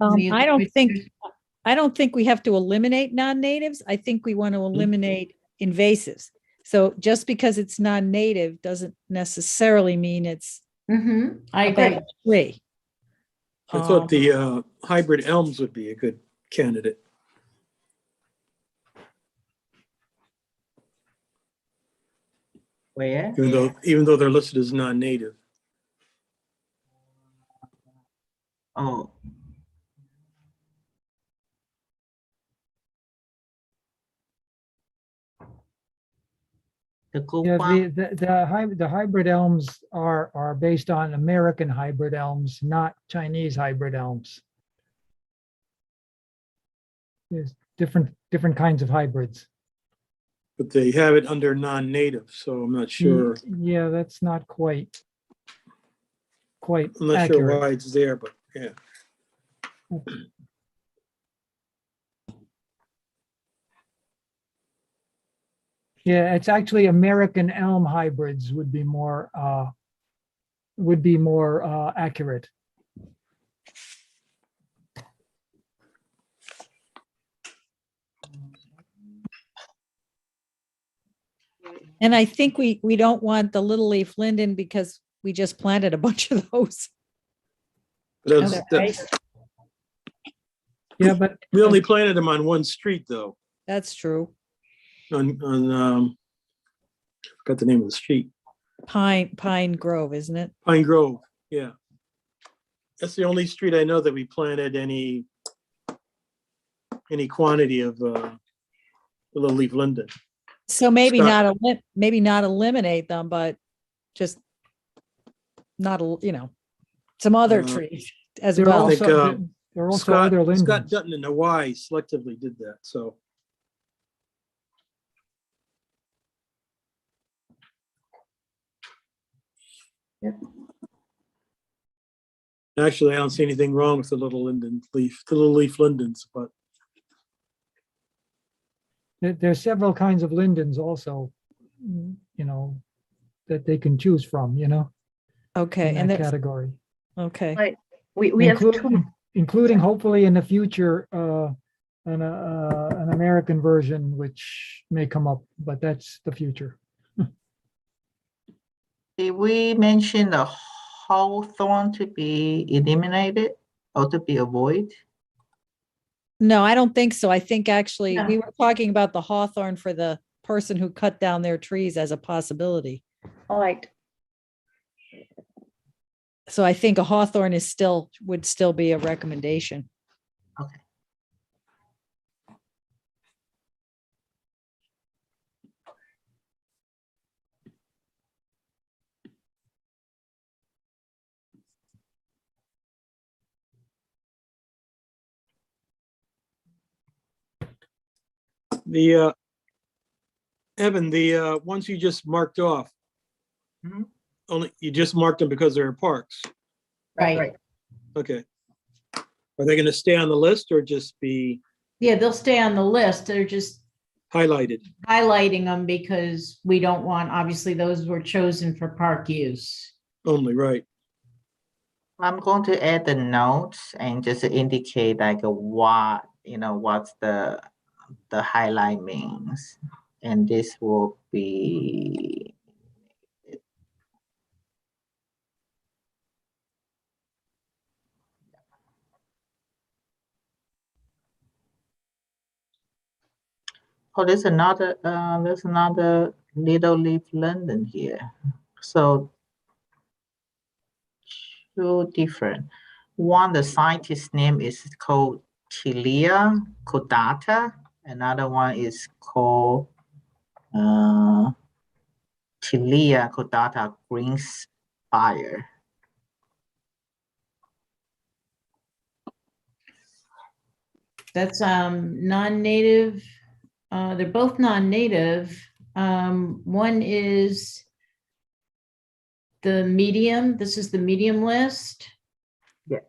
I don't think we have to eliminate non-natives. I think we want to eliminate invasives. So just because it's non-native doesn't necessarily mean it's I a agree. bad tree. I thought the hybrid elms would be a good candidate. Where? Even though they're listed as non-native. Oh. The cool Yeah, one? the hybrid elms are based on American hybrid elms, not Chinese hybrid elms. There's different kinds of hybrids. But they have it under non-native, so I'm not sure. Yeah, that's not quite I'm not accurate. sure why it's there, but yeah. Yeah, it's actually American elm hybrids would be more accurate. And I think we don't want the little leaf linden because we just planted a bunch of those. That's, Okay. Yeah, but we only planted them on one street though, That's true. on, forgot the name of the street, Pine Grove, isn't it? Pine Grove, yeah. That's the only street I know that we planted any quantity of little leaf linden. So maybe Scott. maybe not eliminate them, but just not, some other Uh, trees as there are well. think, also, there are also other Scott lindens. Dutton in Hawaii selectively did that, so. Actually, I don't see anything wrong with the little leaf lindens, but There's several kinds of lindens also, that they can choose from, Okay, in and that there's, category. okay, Right. We have two. Including hopefully in the future, an American version, which may come up, but that's the future. Did we mention the hawthorn to be eliminated or to be avoided? no, I don't think so. I think actually No. we were talking about the hawthorn for the person who cut down their trees as a possibility. All right. So I think a hawthorn would still be a recommendation. Okay. the Evan, the ones you just marked off, Mhm. you just marked them because they're parks. Right. Okay. Are they going to stay on the list or just be Yeah, they'll stay on the list. They're just highlighted? highlighting them because we don't want, obviously, those were chosen for park use. Only, right. I'm going to add the notes and just indicate like what's the highlight means. And this will be there's another little leaf linden here. So two different. One, the scientist name is called Tilia caudata. Another one is called Tilia caudata greenspire. That's non-native. They're both non-native. One is the medium. This is the medium list. Yeah.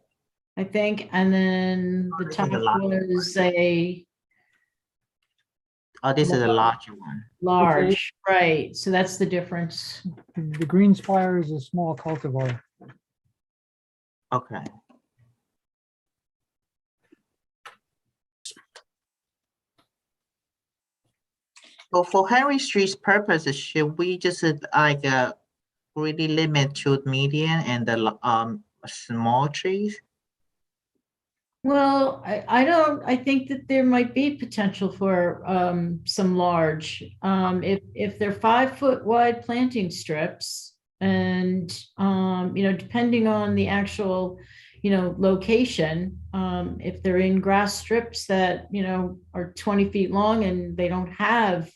I think, and then the This is top the large was a this is a larger one. large, right? So that's the difference. The green spire is a small cultivar. Okay. So for Henry Street's purposes, should we just really limit to median and the small trees? Well, I think that there might be potential for some large, if they're 5 foot wide planting strips and, depending on the actual, location, if they're in grass strips that, are 20 feet long and they don't have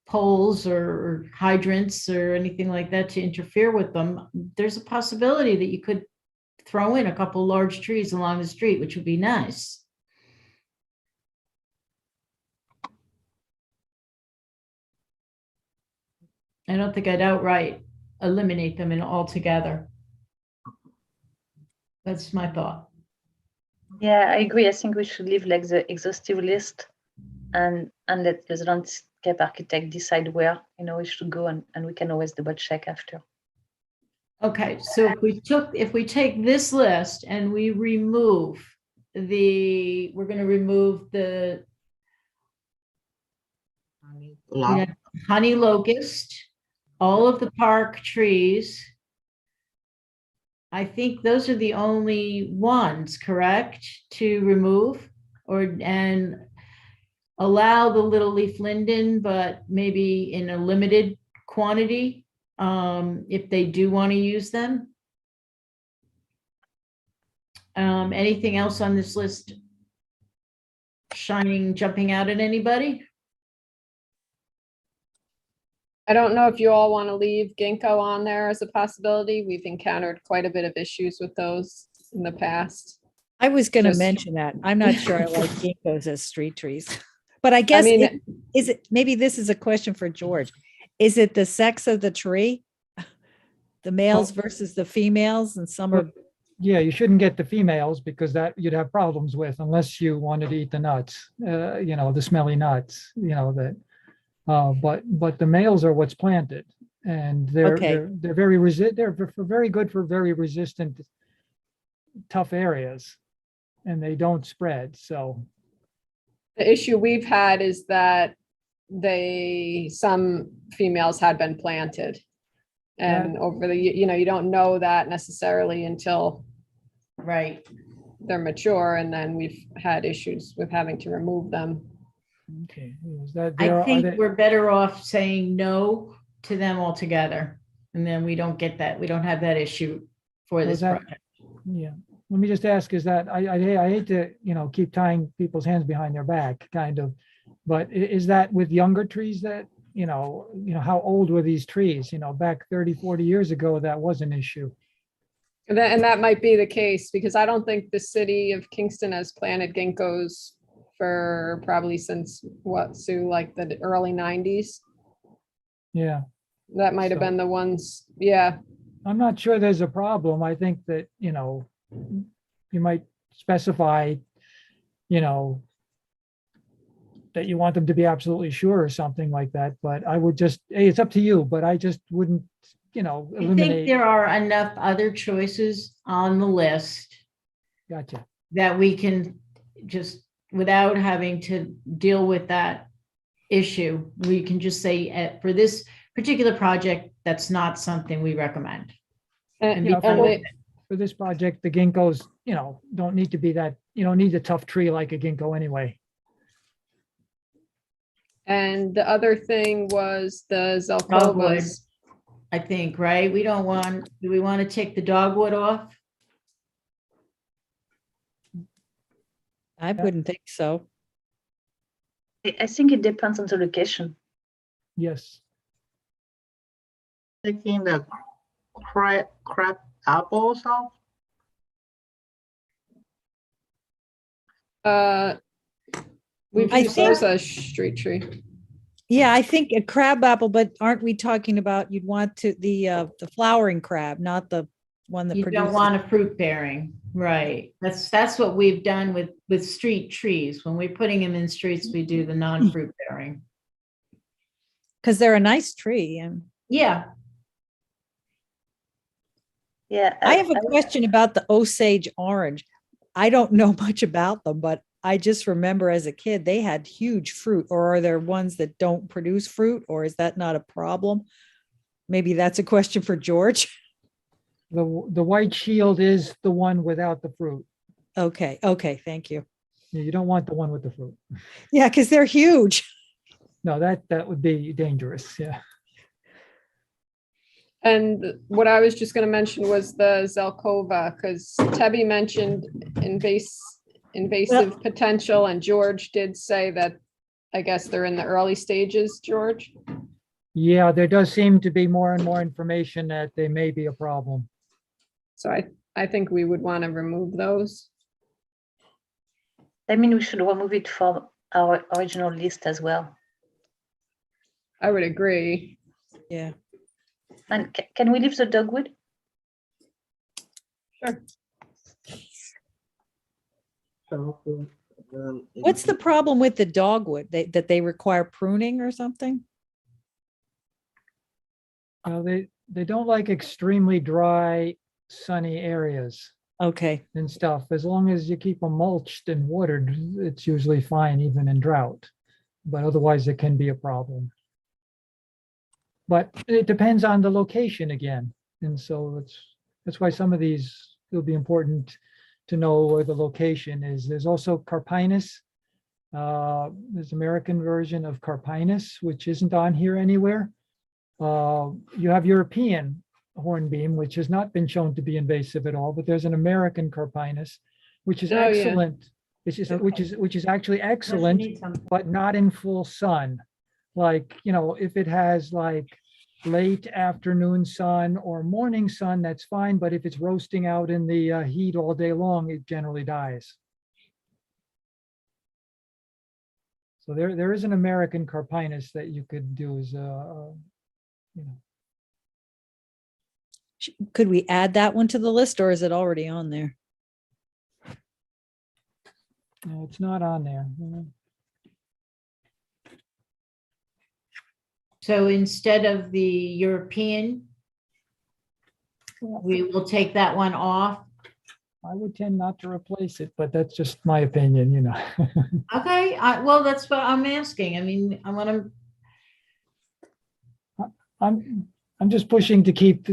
poles or hydrants or anything like that to interfere with them, there's a possibility that you could throw in a couple large trees along the street, which would be nice. I don't think I'd outright eliminate them in altogether. That's my thought. Yeah, I agree. I think we should leave like the exhaustive list. and let the landscape architect decide where, we should go, and we can always double check after. Okay, so if we take this list and we remove we're gonna remove the honey locust, all of the park trees. I think those are the only ones, correct, to remove and allow the little leaf linden, but maybe in a limited quantity, if they do want to use them. Anything else on this list jumping out at anybody? I don't know if you all want to leave ginkgo on there as a possibility. We've encountered quite a bit of issues with those in the past. I was going to Just- mention that. I'm not sure I like ginkgos as street trees. But I guess, mean- maybe this is a question for George. Is it the sex of the tree? The males versus the females, and some are, Yeah, you shouldn't get the females because that you'd have problems with unless you wanted to eat the nuts, the smelly nuts, that. But the males are what's planted, and Okay. they're very good for very resistant, tough areas, and they don't spread. So The issue we've had is that some females had been planted. And over you don't know that necessarily until Right. they're mature, and then we've had issues with having to remove them. okay, is that I think we're better off saying no to them altogether. And then we don't get that. We don't have that issue for this project. Yeah. Let me just ask, is that, I hate to, keep tying people's hands behind their back, kind of, but is that with younger trees that, how old were these trees? Back 30, 40 years ago, that was an issue. And that might be the case, because I don't think the city of Kingston has planted ginkgos for probably since Sue, like the early 90s. Yeah. That might have So- been the ones, yeah. I'm not sure there's a problem. I think that, you might specify, that you want them to be absolutely sure or something like that, but I would just, hey, it's up to you, but I just wouldn't, I think eliminate. there are enough other choices on the list Gotcha. that we can just, without having to deal with that issue, we can just say for this particular project, that's not something we recommend. And, be Yeah, done for with they- for this project, the ginkgos, don't need to be that, you don't need a tough tree like a ginkgo anyway. and the other thing was the Dogwood, zelkovas. I think, right? Do we want to take the dogwood off? I wouldn't think so. I think it depends on the location. Yes. Taking the crab apples off. We've I used those think- as street tree. Yeah, I think a crab apple, but aren't we talking about, you'd want the flowering crab, not the one that You don't produces? want a fruit bearing, right? That's what we've done with street trees. When we're putting them in streets, we do the non-fruit bearing. Because they're a nice tree. And Yeah, Yeah. I have a question about the Osage Orange. I don't know much about them, but I just remember as a kid, they had huge fruit. Or are there ones that don't produce fruit, or is that not a problem? Maybe that's a question for George. The white shield is the one without the fruit. Okay, thank you. You don't want the one with the fruit. Yeah, because they're huge. No, that would be dangerous. Yeah. And what I was just gonna mention was the zelkova, because Tebby mentioned invasive potential, and George did say that, I guess they're in the early stages, George. Yeah, there does seem to be more and more information that they may be a problem. So I think we would want to remove those. I mean, we should remove it from our original list as well. I would agree. Yeah. And can we leave the dogwood? Sure. So What's the problem with the dogwood? That they require pruning or something? They don't like extremely dry, sunny areas Okay, and stuff. As long as you keep them mulched and watered, it's usually fine, even in drought. But otherwise, it can be a problem. But it depends on the location again. And so that's why some of these, it'll be important to know where the location is. There's also Carpinus. There's American version of Carpinus, which isn't on here anywhere. You have European hornbeam, which has not been shown to be invasive at all, but there's an American Carpinus, which is Oh, yeah. excellent. Which is actually excellent, but not in full sun. Like, if it has like late afternoon sun or morning sun, that's fine. But if it's roasting out in the heat all day long, it generally dies. So there is an American Carpinus that you could do as could we add that one to the list, or is it already on there? no, it's not on there. So instead of the European, we will take that one off. I would tend not to replace it, but that's just my opinion. Okay, well, that's what I'm asking. I mean, I want to, I'm just pushing to keep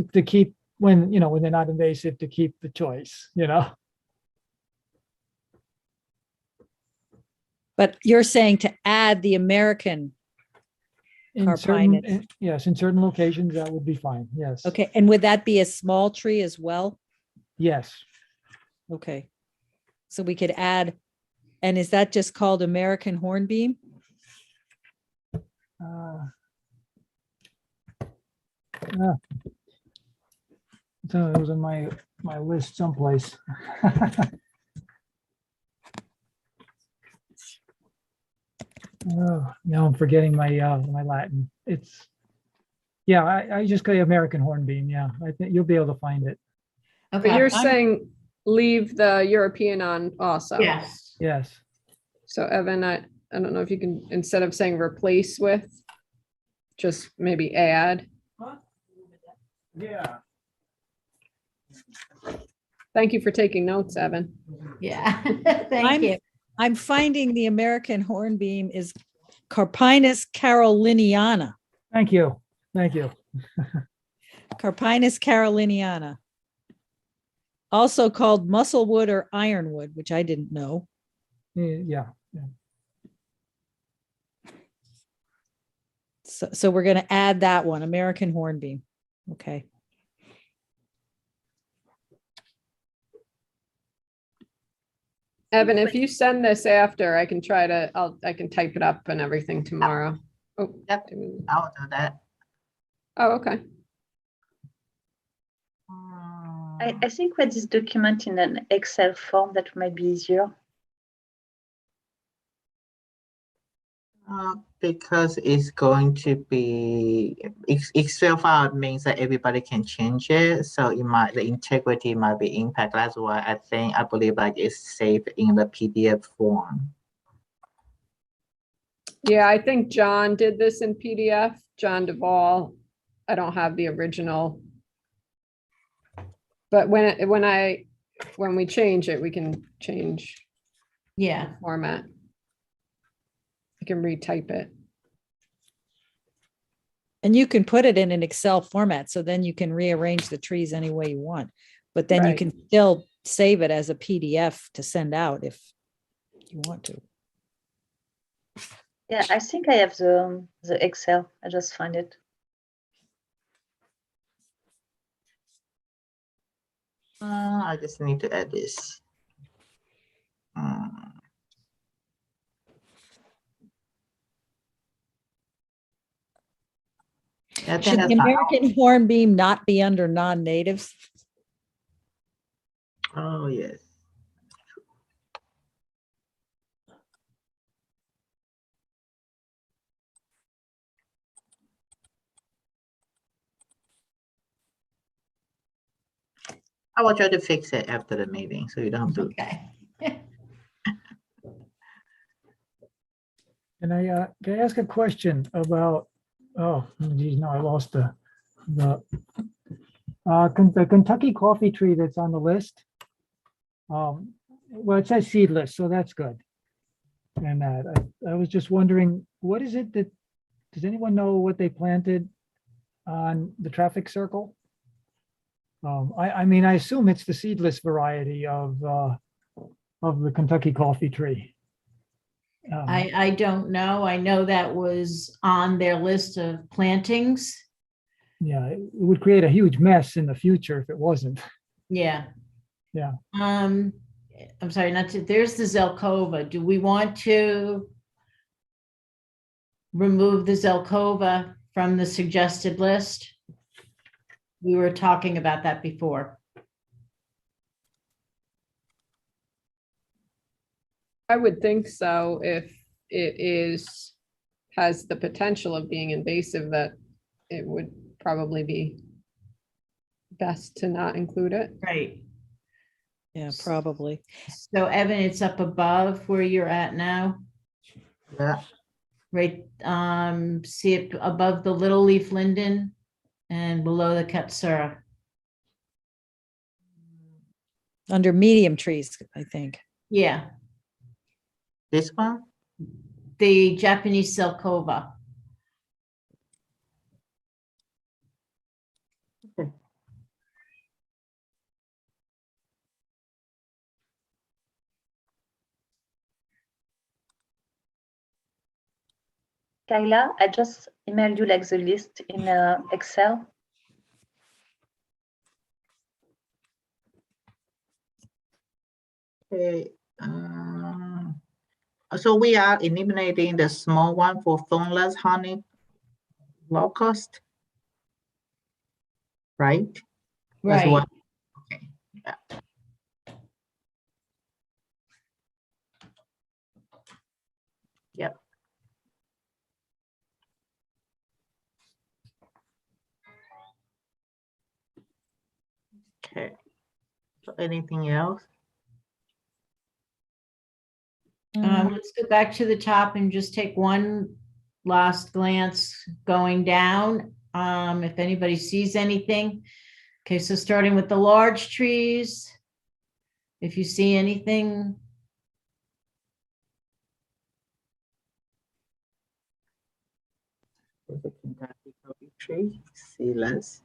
when they're not invasive, to keep the choice. But you're saying to add the American. In certain, Carpinus. yes, in certain locations that would be fine. Yes. Okay, and would that be a small tree as well? Yes. Okay. So we could add, and is that just called American hornbeam? So it was in my list someplace. Oh, now I'm forgetting my Latin. I just say American hornbeam. Yeah, I think you'll be able to find it. But okay. you're saying leave the European on also. Yes, Yes. So Evan, I don't know if you can, instead of saying replace with, just maybe add. Yeah. Thank you for taking notes, Evan. yeah, thank you. I'm finding the American hornbeam is Carpinus caroliniana. Thank you. Thank you. Carpinus caroliniana. Also called musclewood or ironwood, which I didn't know. Yeah. So we're going to add that one, American hornbeam. Okay. Evan, if you send this after, I can I can type it up and everything tomorrow. Oh, Yep. I'll do that. oh, okay. I think with this document in an Excel form, that might be easier. Because it's going to be Excel file means that everybody can change it, so the integrity might be impacted. That's why I believe like it's saved in the PDF form. Yeah, I think John did this in PDF, John Duvall. I don't have the original. But when we change it, we can change Yeah, format. You can retype it. And you can put it in an Excel format, so then you can rearrange the trees any way you want. But then you Right. can still save it as a PDF to send out if you want to. Yeah, I think I have the Excel. I just find it. I just need to add this. I think Should that's the fine. American hornbeam not be under non-natives? Oh, yes. I will try to fix it after the meeting, so you don't have to. okay. Can I ask a question about, oh, geez, no, I lost the Kentucky coffee tree that's on the list. Well, it says seedless, so that's good. And I was just wondering, what is it that, does anyone know what they planted on the traffic circle? I mean, I assume it's the seedless variety of the Kentucky coffee tree. I don't know. I know that was on their list of plantings. Yeah, it would create a huge mess in the future if it wasn't. Yeah. Yeah. I'm sorry, not to, there's the Zelkova. Do we want to remove the Zelkova from the suggested list? We were talking about that before. I would think so if it has the potential of being invasive, that it would probably be best to not include it. Right. Yeah, probably. So Evan, it's up above where you're at now, Yeah, right? See it above the little leaf linden and below the Katsura. Under medium trees, I think. Yeah, this one? the Japanese Zelkova. Kyla, I just emailed you like the list in Excel. Okay. So we are eliminating the small one for thornless honey locust, right? That's Right. what- Okay. Yeah. Yep. Okay. So anything else? Let's go back to the top and just take one last glance going down. If anybody sees anything. Okay, so starting with the large trees. If you see anything, There's a Kentucky coffee tree, seedless.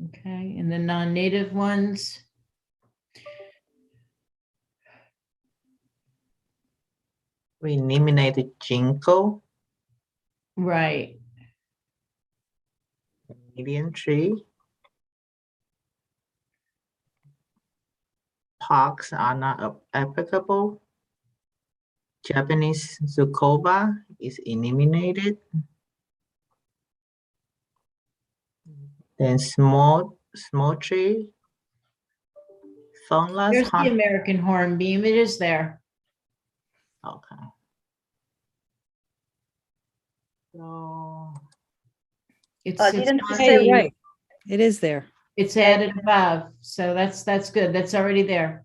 okay, and the non-native ones. We eliminated ginkgo, Right, median tree. Parks are not applicable. Japanese Zucova is eliminated. Then small tree. Thornless there's the honey. American hornbeam, it is there. Okay. So It's, Oh, it's didn't we on say the- Right, it is there. It's added above, so that's good, that's already there.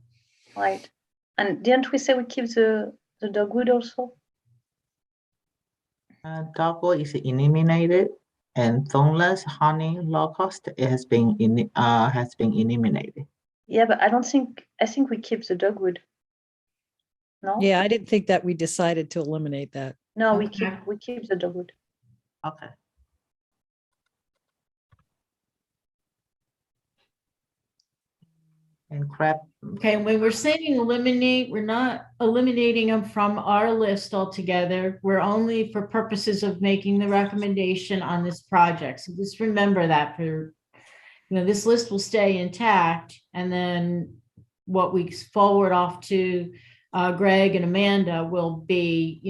right? And didn't we say we keep the dogwood also? Dogwood is eliminated, and thornless honey locust has been eliminated. Yeah, but I think we keep the dogwood. No? Yeah, I didn't think that we decided to eliminate that. No, Okay. we keep the dogwood. Okay. And crab. Okay, when we're saying eliminate, we're not eliminating them from our list altogether. We're only for purposes of making the recommendation on this project. So just remember that for, this list will stay intact, and then what we forward off to Greg and Amanda will be,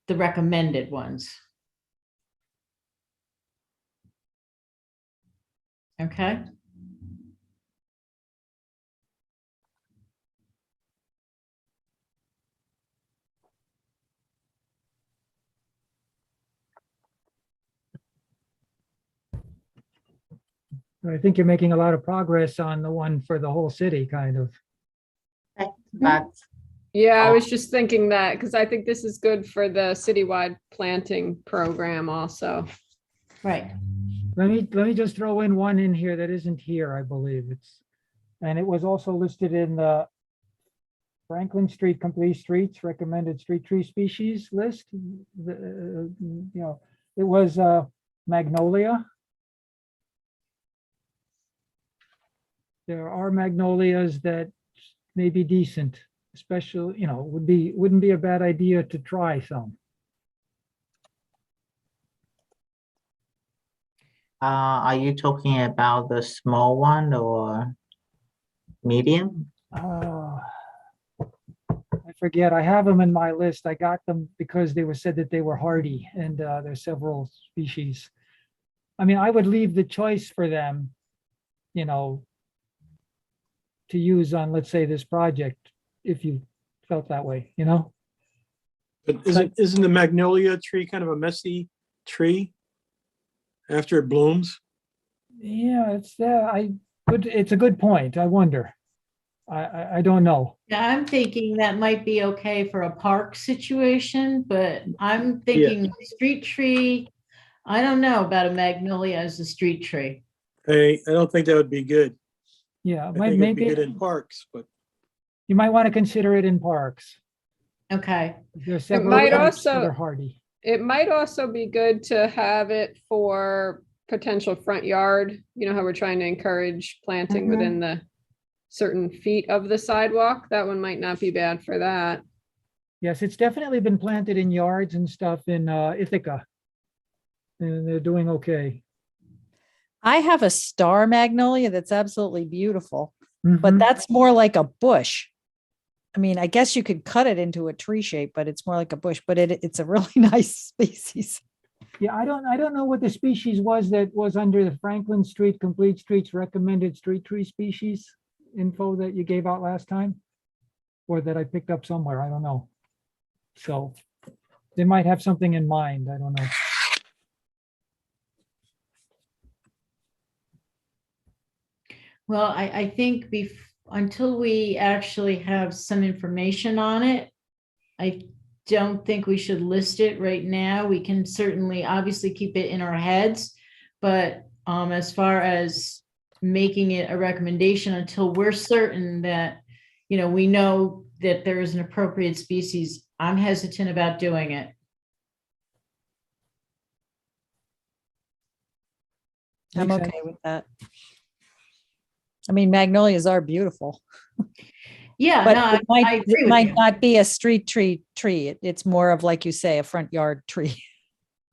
the recommended ones. Okay? I think you're making a lot of progress on the one for the whole city, kind of. Okay, Yeah, I Oh. was just thinking that because I think this is good for the citywide planting program also. Right. Let me just throw in one in here that isn't here, I believe. And it was also listed in the Franklin Street Complete Streets Recommended Street Tree Species list. It was Magnolia. There are magnolias that may be decent, especially, wouldn't be a bad idea to try some. Are you talking about the small one or medium? I forget, I have them in my list. I got them because they were said that they were hardy, and there's several species. I mean, I would leave the choice for them, to use on, let's say, this project, if you felt that way, But isn't the magnolia tree kind of a messy tree after it blooms? Yeah, it's a good point. I wonder. I don't know. Yeah, I'm thinking that might be okay for a park situation, but I'm thinking street tree. I don't know about a magnolia as a street tree. I don't think that would be good. Yeah, I think it'd be maybe good in parks, but you might want to consider it in parks. Okay. There's several might types that also- are hardy. It might also be good to have it for potential front yard. You know how we're trying to encourage planting Mhm. within the certain feet of the sidewalk. That one might not be bad for that. Yes, it's definitely been planted in yards and stuff in Ithaca. And they're doing okay. I have a star magnolia that's absolutely beautiful, but Mhm. that's more like a bush. I mean, I guess you could cut it into a tree shape, but it's more like a bush, but it's a really nice species. Yeah, I don't know what the species was that was under the Franklin Street Complete Streets Recommended Street Tree Species info that you gave out last time, or that I picked up somewhere. I don't know. So they might have something in mind. I don't know. Well, I think until we actually have some information on it, I don't think we should list it right now. We can certainly obviously keep it in our heads, but as far as making it a recommendation until we're certain that, we know that there is an appropriate species, I'm hesitant about doing it. I'm Makes okay with that. I mean, magnolias are beautiful, Yeah, but no, it might, I agree it with might you. not be a street tree. It's more of, like you say, a front yard tree.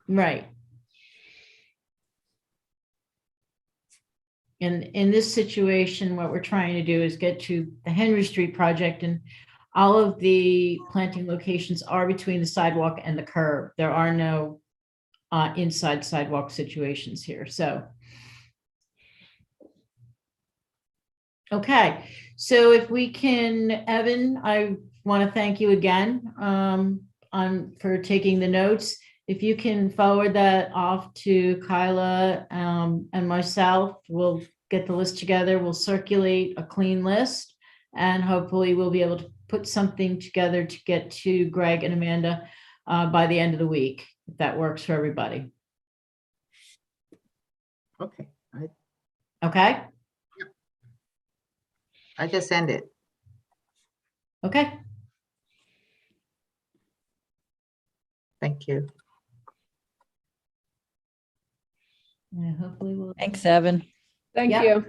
Right. And in this situation, what we're trying to do is get to the Henry Street project, and all of the planting locations are between the sidewalk and the curb. There are no inside sidewalk situations here, so. Okay, so if we can, Evan, I want to thank you again for taking the notes. If you can forward that off to Kyla and myself, we'll get the list together. We'll circulate a clean list, and hopefully we'll be able to put something together to get to Greg and Amanda by the end of the week, if that works for everybody. Okay, Okay? I just send it. Okay. Thank you. Yeah, hopefully we'll. Thanks, Evan. Thank Yep. you.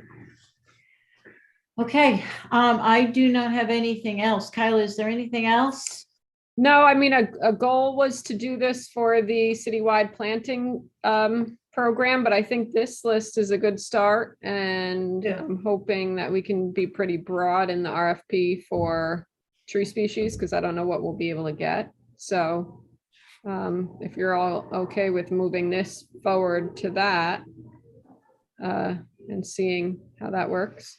Okay, I do not have anything else. Kyla, is there anything else? No, I mean, a goal was to do this for the citywide planting program, but I think this list is a good start, and Yeah. I'm hoping that we can be pretty broad in the RFP for tree species, because I don't know what we'll be able to get. So if you're all okay with moving this forward to that and seeing how that works,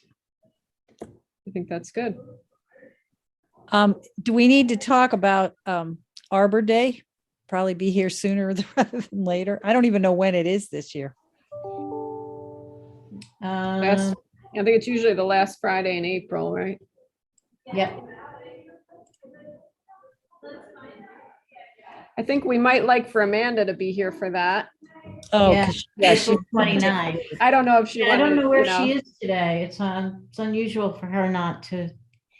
I think that's good. Do we need to talk about Arbor Day? Probably be here sooner rather than later. I don't even know when it is this year. I think it's usually the last Friday in April, right? Yeah. I think we might like for Amanda to be here for that. Oh, Yeah, 'cause- yeah, she, April 29. I don't know if she I wanted, don't know where you know. she is today. It's unusual for her not to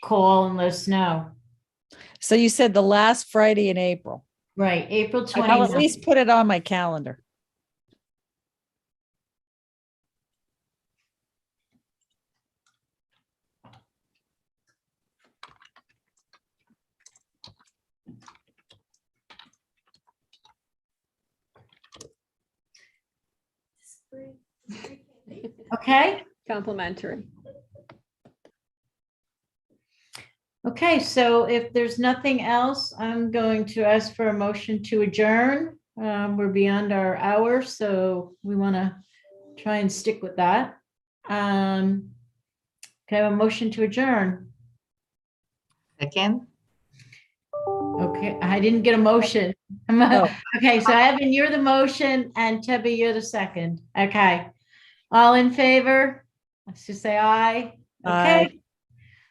call and let us know. so you said the last Friday in April. Right, April I'll at 29th. least put it on my calendar. Okay, Complimentary. okay, so if there's nothing else, I'm going to ask for a motion to adjourn. We're beyond our hour, so we want to try and stick with that. Can I have a motion to adjourn? Again, Okay, I didn't get a motion. Oh. Okay, so Evan, you're the motion and Tebby, you're the second. Okay. All in favor? Let's just say aye. Aye. Okay.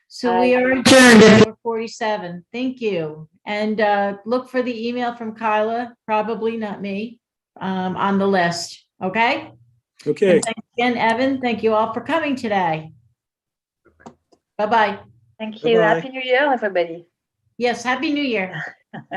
So we are adjourned at 4:47. Thank you. And look for the email from Kyla, probably not me, on the list. Okay? Okay. And thanks again, Evan. Thank you all for coming today. Bye-bye. Thank you. Bye-bye. Happy New Year, everybody. Yes, Happy New Year.